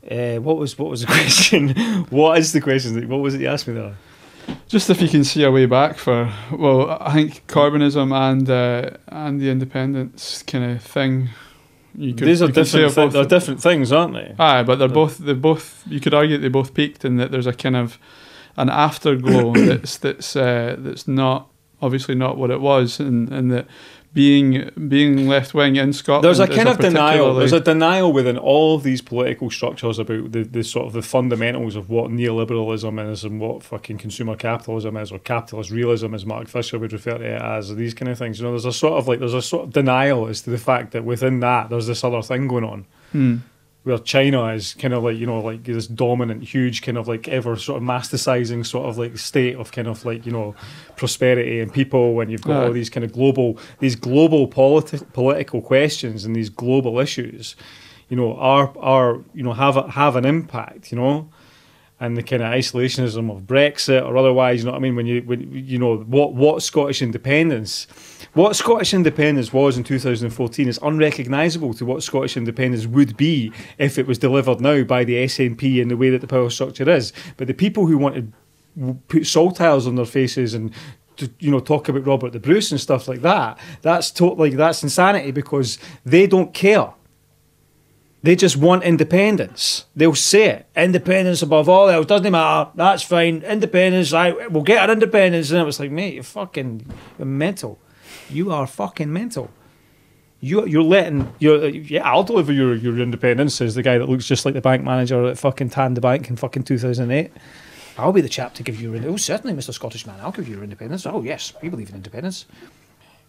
What was the question? What is the question? What was it you asked me there? Just if you can see a way back for, well, I think Corbynism and the independence kind of thing. These are different. They're different things, aren't they? Aye, but they're both. You could argue that they both peaked, and that there's a kind of an afterglow that's not obviously not what it was, and that being left wing in Scotland, there's a kind of denial. There's a denial within all of these political structures about the sort of the fundamentals of what neoliberalism is and what fucking consumer capitalism is, or capitalist realism, as Mark Fisher would refer to it as, or these kind of things. You know, there's a sort of denial as to the fact that within that there's this other thing going on. Where China is kind of like, you know, like this dominant, huge kind of like ever sort of masticizing sort of like state of kind of like, you know, prosperity and people, when you've got all these kind of global political questions and these global issues, you know, are you know, have an impact, you know, and the kind of isolationism of Brexit or otherwise, you know what I mean, when you know what Scottish independence was in 2014 is unrecognisable to what Scottish independence would be if it was delivered now by the SNP in the way that the power structure is. But the people who want to put saltires on their faces and to, you know, talk about Robert the Bruce and stuff like that, that's insanity, because they don't care. They just want independence. They'll say it. Independence above all else. Doesn't matter. That's fine. Independence. We'll get our independence. And it was like, mate, you're mental. You are fucking mental. I'll deliver your independence, says the guy that looks just like the bank manager that fucking tanned the bank in fucking 2008. I'll be the chap to give you your independence. Oh, certainly, Mr. Scottish man, I'll give you your independence. Oh, yes, we believe in independence.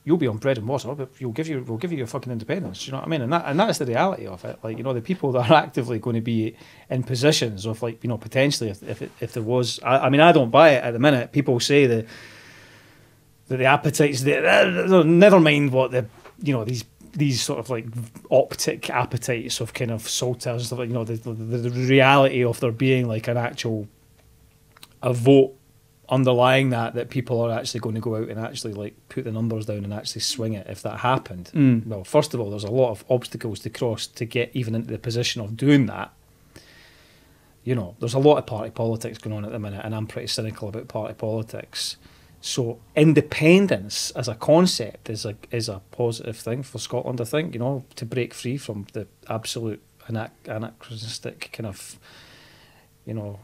You'll be on bread and water, but we'll give you your fucking independence. You know what I mean? And that's the reality of it. Like, you know, the people that are actively going to be in positions of, like, you know, potentially if there was, I mean, I don't buy it at the minute. People say that the appetites, never mind what the, you know, these sort of like optic appetites of kind of saltires and stuff, like, you know, the reality of there being like an actual a vote underlying that people are actually going to go out and actually like put the numbers down and actually swing it if that happened. Well, first of all, there's a lot of obstacles to cross to get even into the position of doing that. You know, there's a lot of party politics going on at the minute, and I'm pretty cynical about party politics. So independence as a concept is a positive thing for Scotland, I think, you know, to break free from the absolute anachronistic kind of, you know,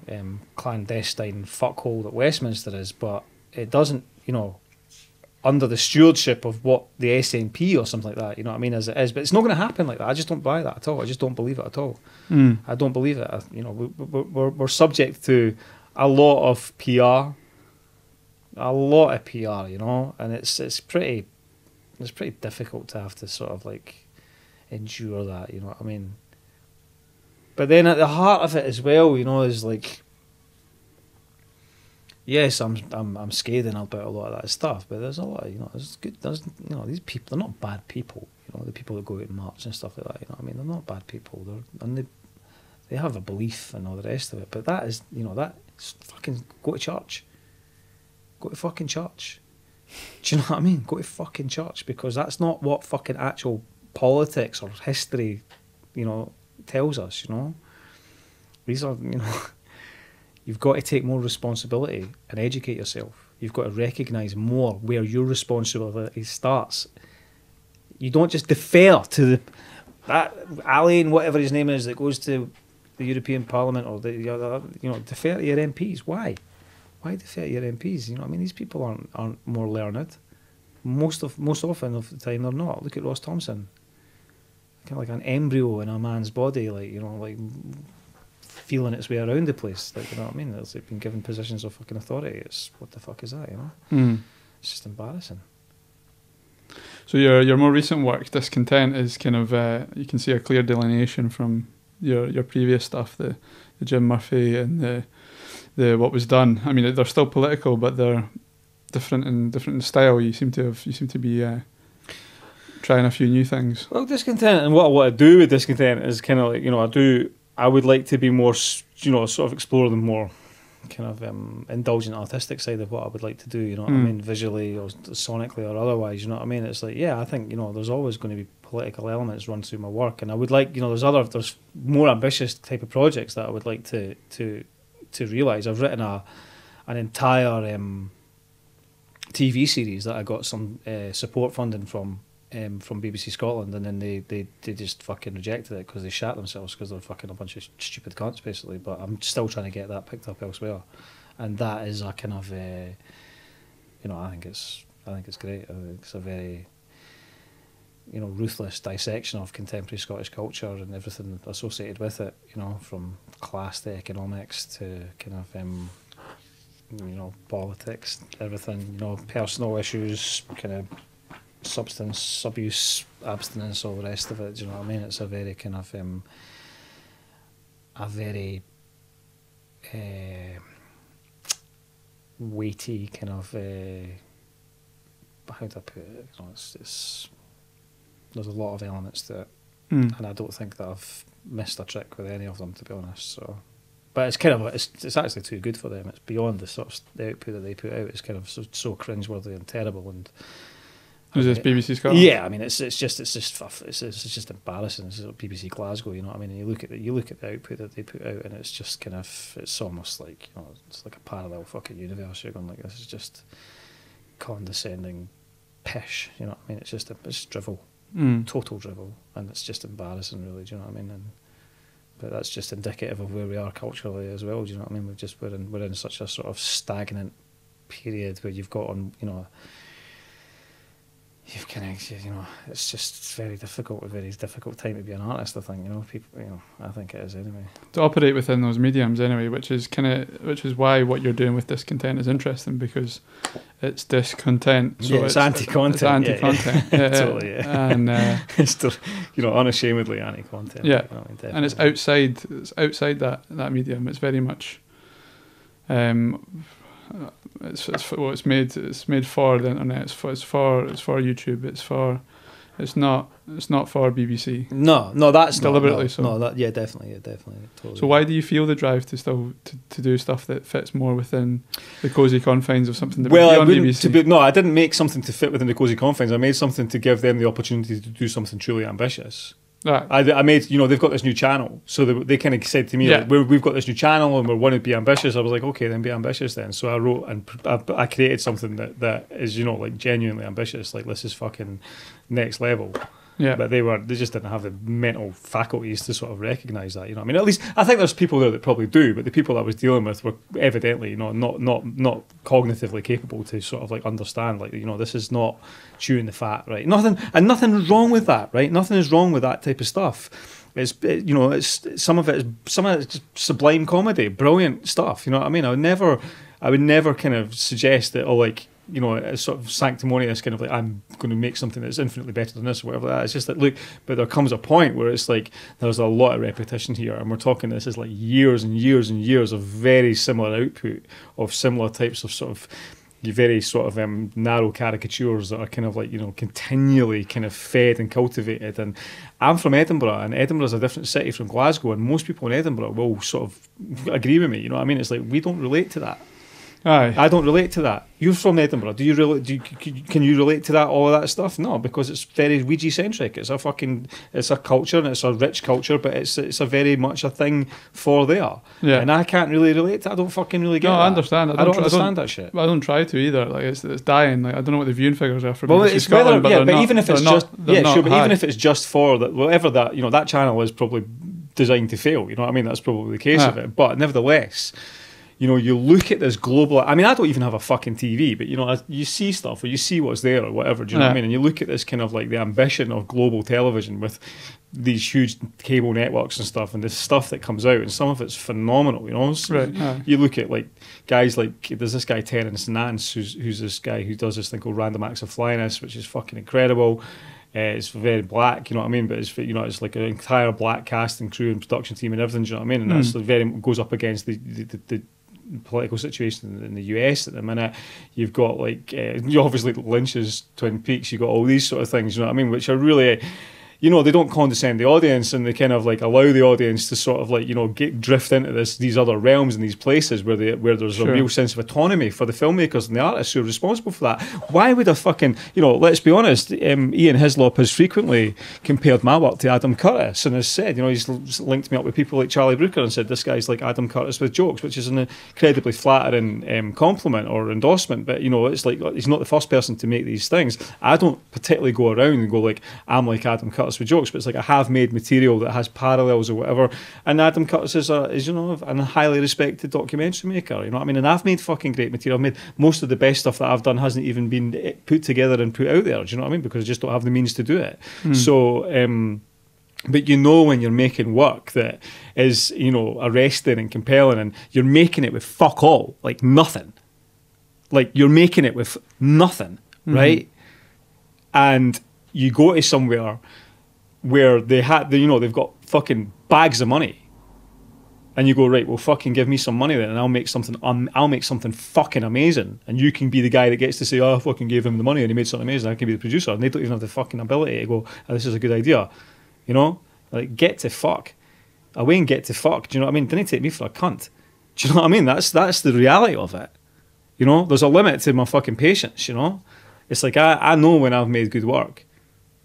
clandestine fuckhole that Westminster is. But it doesn't, you know, under the stewardship of what the SNP or something like that, you know what I mean, as it is. But it's not going to happen like that. I just don't buy that at all. I just don't believe it at all. I don't believe it. You know, we're subject to a lot of PR. A lot of PR, you know, and it's pretty difficult to have to sort of like endure that, you know what I mean. But then at the heart of it as well, you know, is like yes, I'm scathing about a lot of that stuff, but there's a lot of, these people, they're not bad people, the people that go out and march and stuff like that, I mean, they're not bad people, they have a belief and all the rest of it, but that is, that's fucking go to church. Go to fucking church. Do you know what I mean? Go to fucking church, because that's not what fucking actual politics or history, tells us, These are, you've got to take more responsibility and educate yourself. You've got to recognise more where your responsibility starts. You don't just defer to that alien, whatever his name is, that goes to the European Parliament, or defer to your MPs. Why? Why defer to your MPs? These people aren't more learned. Most often of the time they're not. Look at Ross Thompson. Kind of like an embryo in a man's body, like feeling its way around the place. It's like been given positions of fucking authority. It's what the fuck is that? It's just embarrassing. So your more recent work, Discontent, is kind of you can see a clear delineation from your previous stuff, the Jim Murphy and the What Was Done. I mean, they're still political, but they're different in style. You seem to be trying a few new things. Well, Discontent, and what I do with Discontent is kind of like, I would like to be more, sort of explore the more kind of indulgent artistic side of what I would like to do, what I mean, visually or sonically or otherwise, It's like, I think, there's always going to be political elements run through my work, and I would like, there's more ambitious type of projects that I would like to realise. I've written an entire TV series that I got some support funding from BBC Scotland, and then they just fucking rejected it because they shat themselves because they're fucking a bunch of stupid cunts, basically. But I'm still trying to get that picked up elsewhere, and that is a kind of I think it's great. It's a very ruthless dissection of contemporary Scottish culture and everything associated with it, from class to economics to kind of politics, everything, personal issues, kind of substance abuse, abstinence, all the rest of it. Do you know what I mean? It's a very kind of weighty kind of how do I put it? It's there's a lot of elements to it, and I don't think that I've missed a trick with any of them, to be honest. So, but it's kind of it's actually too good for them. It's beyond the sort of the output that they put out. It's kind of so cringeworthy and terrible. And is this BBC Scotland? Yeah, I mean, it's just embarrassing. It's BBC Glasgow, you know what I mean? And you look at the output that they put out, and it's just kind of, it's almost like, it's like a parallel fucking universe. You're going like, this is just condescending pish, you know what I mean? It's drivel, total drivel, and it's just embarrassing, really. Do you know what I mean? But that's just indicative of where we are culturally as well. Do you know what I mean? We're in such a sort of stagnant period where you've got on, you've kind of, it's just a very difficult time to be an artist, I think, people, I think it is anyway. To operate within those mediums anyway, which is why what you're doing with Discontent is interesting, because it's discontent. So it's anti-content. It's anti-content. Yeah, totally, yeah. And it's still, unashamedly anti-content. Yeah, and it's outside that medium. It's very much it's made for the internet. It's for YouTube. It's not for BBC. No, that's deliberately not, so. No, definitely, totally. So why do you feel the drive to still to do stuff that fits more within the cosy confines of something that would be on BBC? I didn't make something to fit within the cosy confines. I made something to give them the opportunity to do something truly ambitious. Right. I made, they've got this new channel, so they kind of said to me, like, we've got this new channel and we want to be ambitious. I was like, okay, then be ambitious then. So I wrote and I created something that is, like, genuinely ambitious. Like, this is fucking next level. Yeah. But they just didn't have the mental faculties to sort of recognise that. I mean, at least I think there's people there that probably do, but the people I was dealing with were evidently, not cognitively capable to sort of like understand, like, this is not chewing the fat, right? Nothing wrong with that, right? Nothing is wrong with that type of stuff. It's some of it is just sublime comedy, brilliant stuff. You know what I mean? I would never kind of suggest that, you know, it's sort of sanctimonious, kind of like, I'm going to make something that's infinitely better than this or whatever that is. It's just that, look, but there comes a point where it's like there's a lot of repetition here, and we're talking, this is like years and years and years of very similar output of similar types of sort of very sort of narrow caricatures that are kind of like, you know, continually kind of fed and cultivated. And I'm from Edinburgh, and Edinburgh's a different city from Glasgow, and most people in Edinburgh will sort of agree with me, you know what I mean? It's like, we don't relate to that. Aye. I don't relate to that. You're from Edinburgh. Do you really? Can you relate to that? All of that stuff? No, because it's very Ouija centric. It's a culture, and it's a rich culture, but it's a very much a thing for there. Yeah. And I can't really relate to. I don't fucking really get. No, that. I understand. I don't understand that shit. I don't try to either. Like it's dying. Like I don't know what the viewing figures are for. Well, BBC it's Scotland, whether, but not, even if it's just but even if it's just for that, whatever that, you know, that channel is probably designed to fail. You know what I mean? That's probably the case of it. But nevertheless, you know, you look at this global. I mean, I don't even have a fucking TV, but you know, you see stuff or you see what's there or whatever. Do you know what I mean? And you look at this kind of like the ambition of global television with these huge cable networks and stuff, and this stuff that comes out, and some of it's phenomenal. You know, you look at like guys like there's this guy Terence Nance, who's this guy who does this thing called Random Acts of Flyness, which is fucking incredible. It's very black, you know what I mean? But it's, you know, it's like an entire black cast and crew and production team and everything. Do you know what I mean? And that's very goes up against the political situation in the US at the minute. You've got like you obviously Lynch's Twin Peaks. You've got all these sort of things, you know what I mean, which are really, you know, they don't condescend the audience, and they kind of like allow the audience to sort of like, you know, drift into these other realms and these places where there's a real sense of autonomy for the filmmakers and the artists who are responsible for that. Why would a fucking, you know, let's be honest, Ian Hislop has frequently compared my work to Adam Curtis, and has said, you know, he's linked me up with people like Charlie Brooker and said this guy's like Adam Curtis with jokes, which is an incredibly flattering compliment or endorsement. But you know, it's like he's not the first person to make these things. I don't particularly go around and go like, I'm like Adam Curtis with jokes, but it's like I have made material that has parallels or whatever. And Adam Curtis is you know, a highly respected documentary maker, you know what I mean? And I've made fucking great material. I've made most of the best stuff that I've done hasn't even been put together and put out there, do you know what I mean? Because I just don't have the means to do it. So but you know, when you're making work that is, you know, arresting and compelling, and you're making it with fuck all, like nothing, like you're making it with nothing, right? And you go to somewhere where you know, they've got fucking bags of money, and you go, right, well, fucking give me some money then, and I'll make something fucking amazing, and you can be the guy that gets to say, oh, I fucking gave him the money and he made something amazing. I can be the producer, and they don't even have the fucking ability to go, oh, this is a good idea, you know? Like, get to fuck away and get to fuck. Do you know what I mean? Didn't take me for a cunt. Do you know what I mean? That's the reality of it. You know, there's a limit to my fucking patience. You know, it's like I know when I've made good work.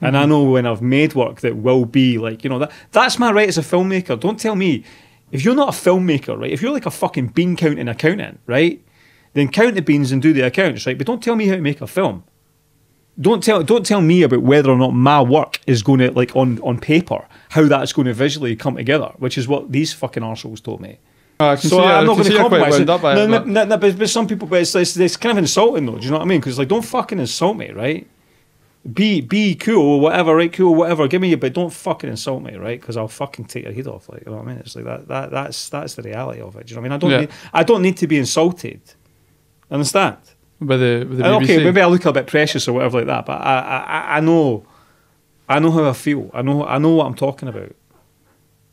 And I know when I've made work that will be like, you know, that's my right as a filmmaker. Don't tell me, if you're not a filmmaker, right, if you're like a fucking bean counting accountant, right, then count the beans and do the accounts, right, but don't tell me how to make a film. Don't tell me about whether or not my work is going to, like, on paper, how that's going to visually come together, which is what these fucking arseholes told me. So I'm not going to compromise. But some people, but it's kind of insulting though, do you know what I mean? Because like, don't fucking insult me, right? Be cool, whatever, right? Cool, whatever. Give me but don't fucking insult me, right? Because I'll fucking take your head off. Like, you know what I mean? It's like that's the reality of it. Do you know what I mean? I don't need to be insulted. Understand? With the BBC. Okay, maybe I look a bit precious or whatever like that, but I know how I feel. I know what I'm talking about.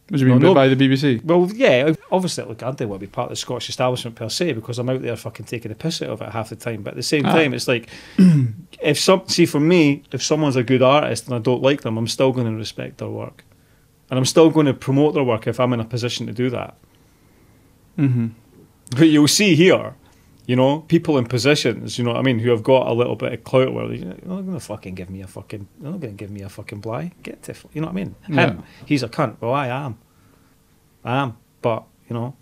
What do you mean by the BBC? Well, yeah, obviously, look, I don't want to be part of the Scottish establishment per se, because I'm out there fucking taking the piss out of it half the time. But at the same time, it's like, for me, if someone's a good artist and I don't like them, I'm still going to respect their work, and I'm still going to promote their work if I'm in a position to do that. But you'll see here, you know, people in positions, you know what I mean, who have got a little bit of clout where you're not going to fucking give me a fucking, they're not going to give me a fucking blie. Get to, you know what I mean? Him, he's a cunt. Well, I am. But, you know,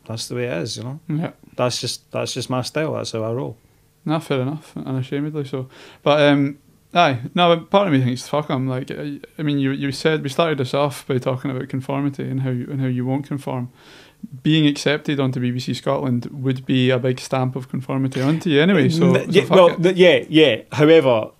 that's the way it is, you know? Yeah. That's just my style. That's how I roll. No, fair enough. Unashamedly so. But, but part of me thinks, fuck him. Like, I mean, you said, we started this off by talking about conformity and how you won't conform. Being accepted onto BBC Scotland would be a big stamp of conformity onto you anyway. So However,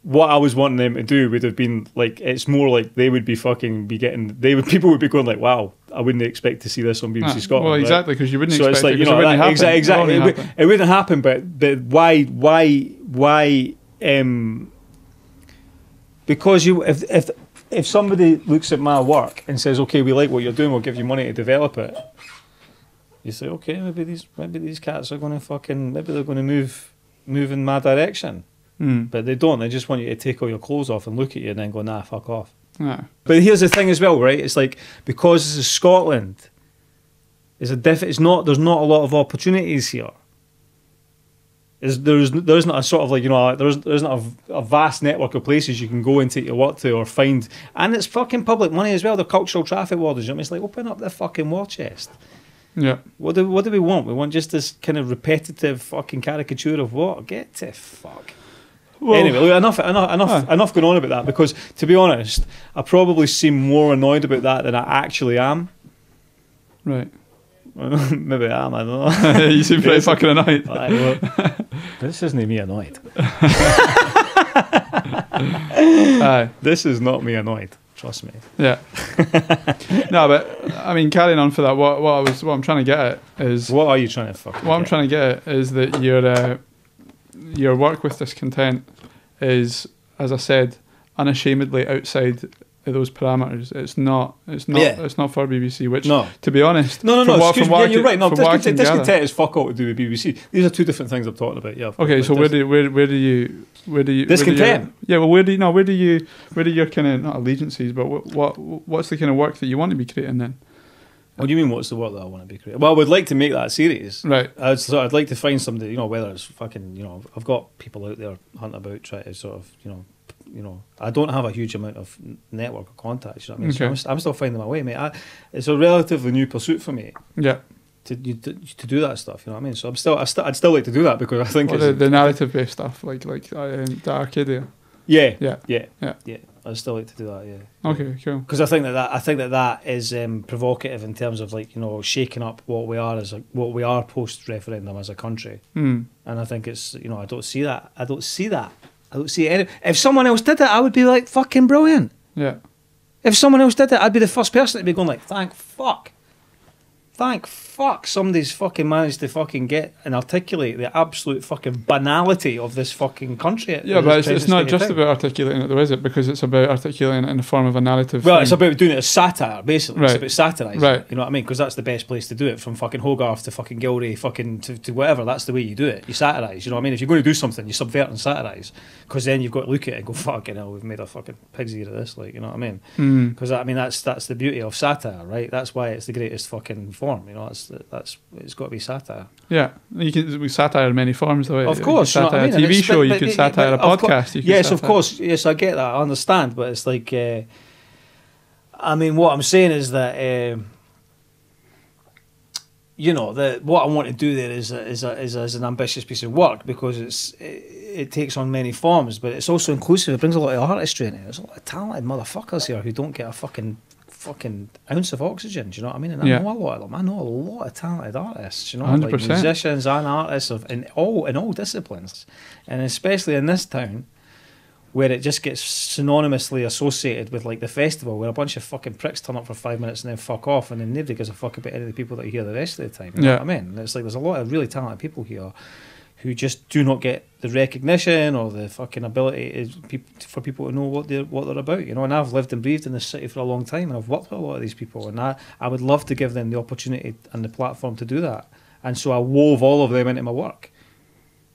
what I was wanting them to do would have been like, it's more like they would be fucking be getting, people would be going like, wow, I wouldn't expect to see this on BBC Scotland. Well, exactly, because you wouldn't so expect it's like, it, you know, exactly. It wouldn't happen, but why, because if somebody looks at my work and says, okay, we like what you're doing, we'll give you money to develop it, you say, okay, maybe these cats are going to fucking, maybe they're going to move in my direction. But they don't. They just want you to take all your clothes off and look at you and then go, nah, fuck off. Yeah. But here's the thing as well, right? It's like, because this is Scotland, there's not a lot of opportunities here. There's not a sort of like, you know, there's not a vast network of places you can go and take your work to or find, and it's fucking public money as well. The cultural traffic wardens. You know, it's like, open up the fucking war chest. Yeah. What do we want? We want just this kind of repetitive fucking caricature of what? Get to fuck. Well, anyway, look, enough going on about that, because to be honest, I probably seem more annoyed about that than I actually am. Right. Maybe I am, I don't know. You seem pretty fucking annoyed. Well, this isn't me annoyed. This is not me annoyed. Trust me. Yeah. No, but I mean, carrying on for that, what I'm trying to get at is, what are you trying to fucking? What I'm trying to get at is that your work with Discontent is, as I said, unashamedly outside of those parameters. It's not for BBC. Which, to be honest, you're right. No, Discontent is fuck all to do with BBC. These are two different things I'm talking about. Yeah. Okay, so where do you Discontent? Where do your kind of, not allegiances, but what's the kind of work that you want to be creating then? What do you mean, what's the work that I want to be creating? Well, I would like to make that series. Right. I'd like to find somebody, you know, whether it's fucking, you know, I've got people out there hunting about trying to sort of, you know, I don't have a huge amount of network of contacts, you know what I mean? Okay. So I'm still finding my way, mate. It's a relatively new pursuit for me. Yeah. To do that stuff, you know what I mean? So I'd still like to do that, because I think it's the narrative based stuff, like the Arcadia. Yeah. I'd still like to do that. Yeah. Okay, cool. Because I think that is provocative in terms of, like, you know, shaking up what we are post referendum as a country. And I think it's, you know, I don't see that. I don't see any. If someone else did it, I would be like, fucking brilliant. Yeah. If someone else did it, I'd be the first person to be going like, thank fuck somebody's fucking managed to fucking get and articulate the absolute fucking banality of this fucking country. Yeah, but it's not just about articulating it though, is it? Because it's about articulating it in the form of a narrative. Well, it's about doing it as satire, basically. Right. It's about satirising it, you know what I mean? Because that's the best place to do it, from fucking Hogarth to fucking Gilray, fucking to whatever. That's the way you do it. You satirise, you know what I mean? If you're going to do something, you subvert and satirise, because then you've got to look at it and go, fucking hell, we've made a fucking pig's ear of this, like, you know what I mean? Because I mean, that's the beauty of satire, right? That's why it's the greatest fucking form, you know? It's got to be satire. Yeah, you can satire in many forms, though. Of course, satire, you know what I mean? A TV show, you can satire a podcast. Yes, of course. Yes, I get that. I understand, but it's like, I mean, what I'm saying is that, you know, what I want to do there is an ambitious piece of work, because it takes on many forms, but it's also inclusive. It brings a lot of artistry in it. There's a lot of talented motherfuckers here who don't get a fucking ounce of oxygen, do you know what I mean? And I know a lot of them. I know a lot of talented artists, you know, 100%. like musicians and artists in all disciplines, and especially in this town, where it just gets synonymously associated with, like, the festival, where a bunch of fucking pricks turn up for 5 minutes and then fuck off, and then nobody gives a fuck about any of the people that are here the rest of the time. You know what I mean? And it's like, there's a lot of really talented people here who just do not get the recognition or the fucking ability for people to know what they're about, you know. And I've lived and breathed in this city for a long time, and I've worked with a lot of these people, and I would love to give them the opportunity and the platform to do that. And so I wove all of them into my work,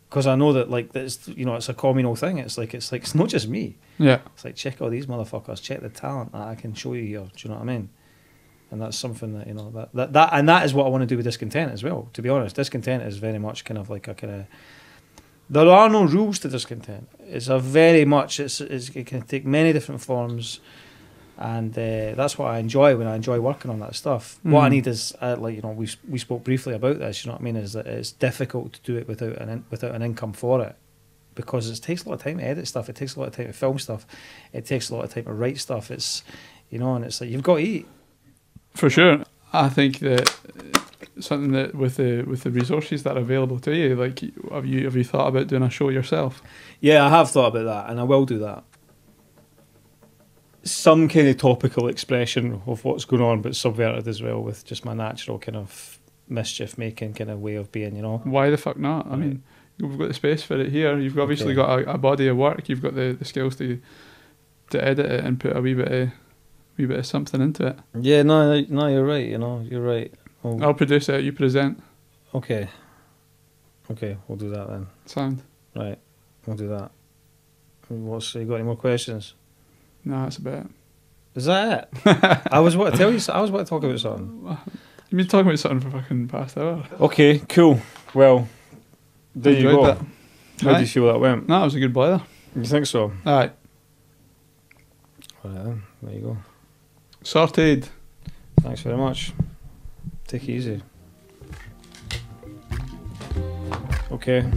because I know that, like, that's, you know, it's a communal thing. It's not just me. Yeah. It's like, check all these motherfuckers, check the talent that I can show you here. Do you know what I mean? And that's something that, you know, that is what I want to do with Discontent as well, to be honest. Discontent is very much kind of like a kind of, there are no rules to Discontent. It's a very much, it can take many different forms, and that's what I enjoy when I enjoy working on that stuff. What I need is, like, you know, we spoke briefly about this, you know what I mean, is that it's difficult to do it without an income for it, because it takes a lot of time to edit stuff, it takes a lot of time to film stuff, it takes a lot of time to write stuff. It's, you know, and it's like, you've got to eat. For sure. I think that something that with the resources that are available to you, like have you thought about doing a show yourself? Yeah, I have thought about that, and I will do that. Some kind of topical expression of what's going on, but subverted as well with just my natural kind of mischief making kind of way of being, you know. Why the fuck not? I mean, you've got the space for it here. You've obviously got a body of work. You've got the skills to edit it and put a wee bit of something into it. Yeah, no, you're right. You know, you're right. I'll produce it. You present. Okay, we'll do that then. Sound. Right, we'll do that. You got any more questions? No, that's about it. Is that it? I was about to tell you. I was about to talk about something. You've been talking about something for fucking past hour. Okay, cool. Well, there you go. That. How do you feel that went? No, it was a good blather. You think so? Alright. All right then. There you go. Sorted. Thanks very much. Take it easy. Okay.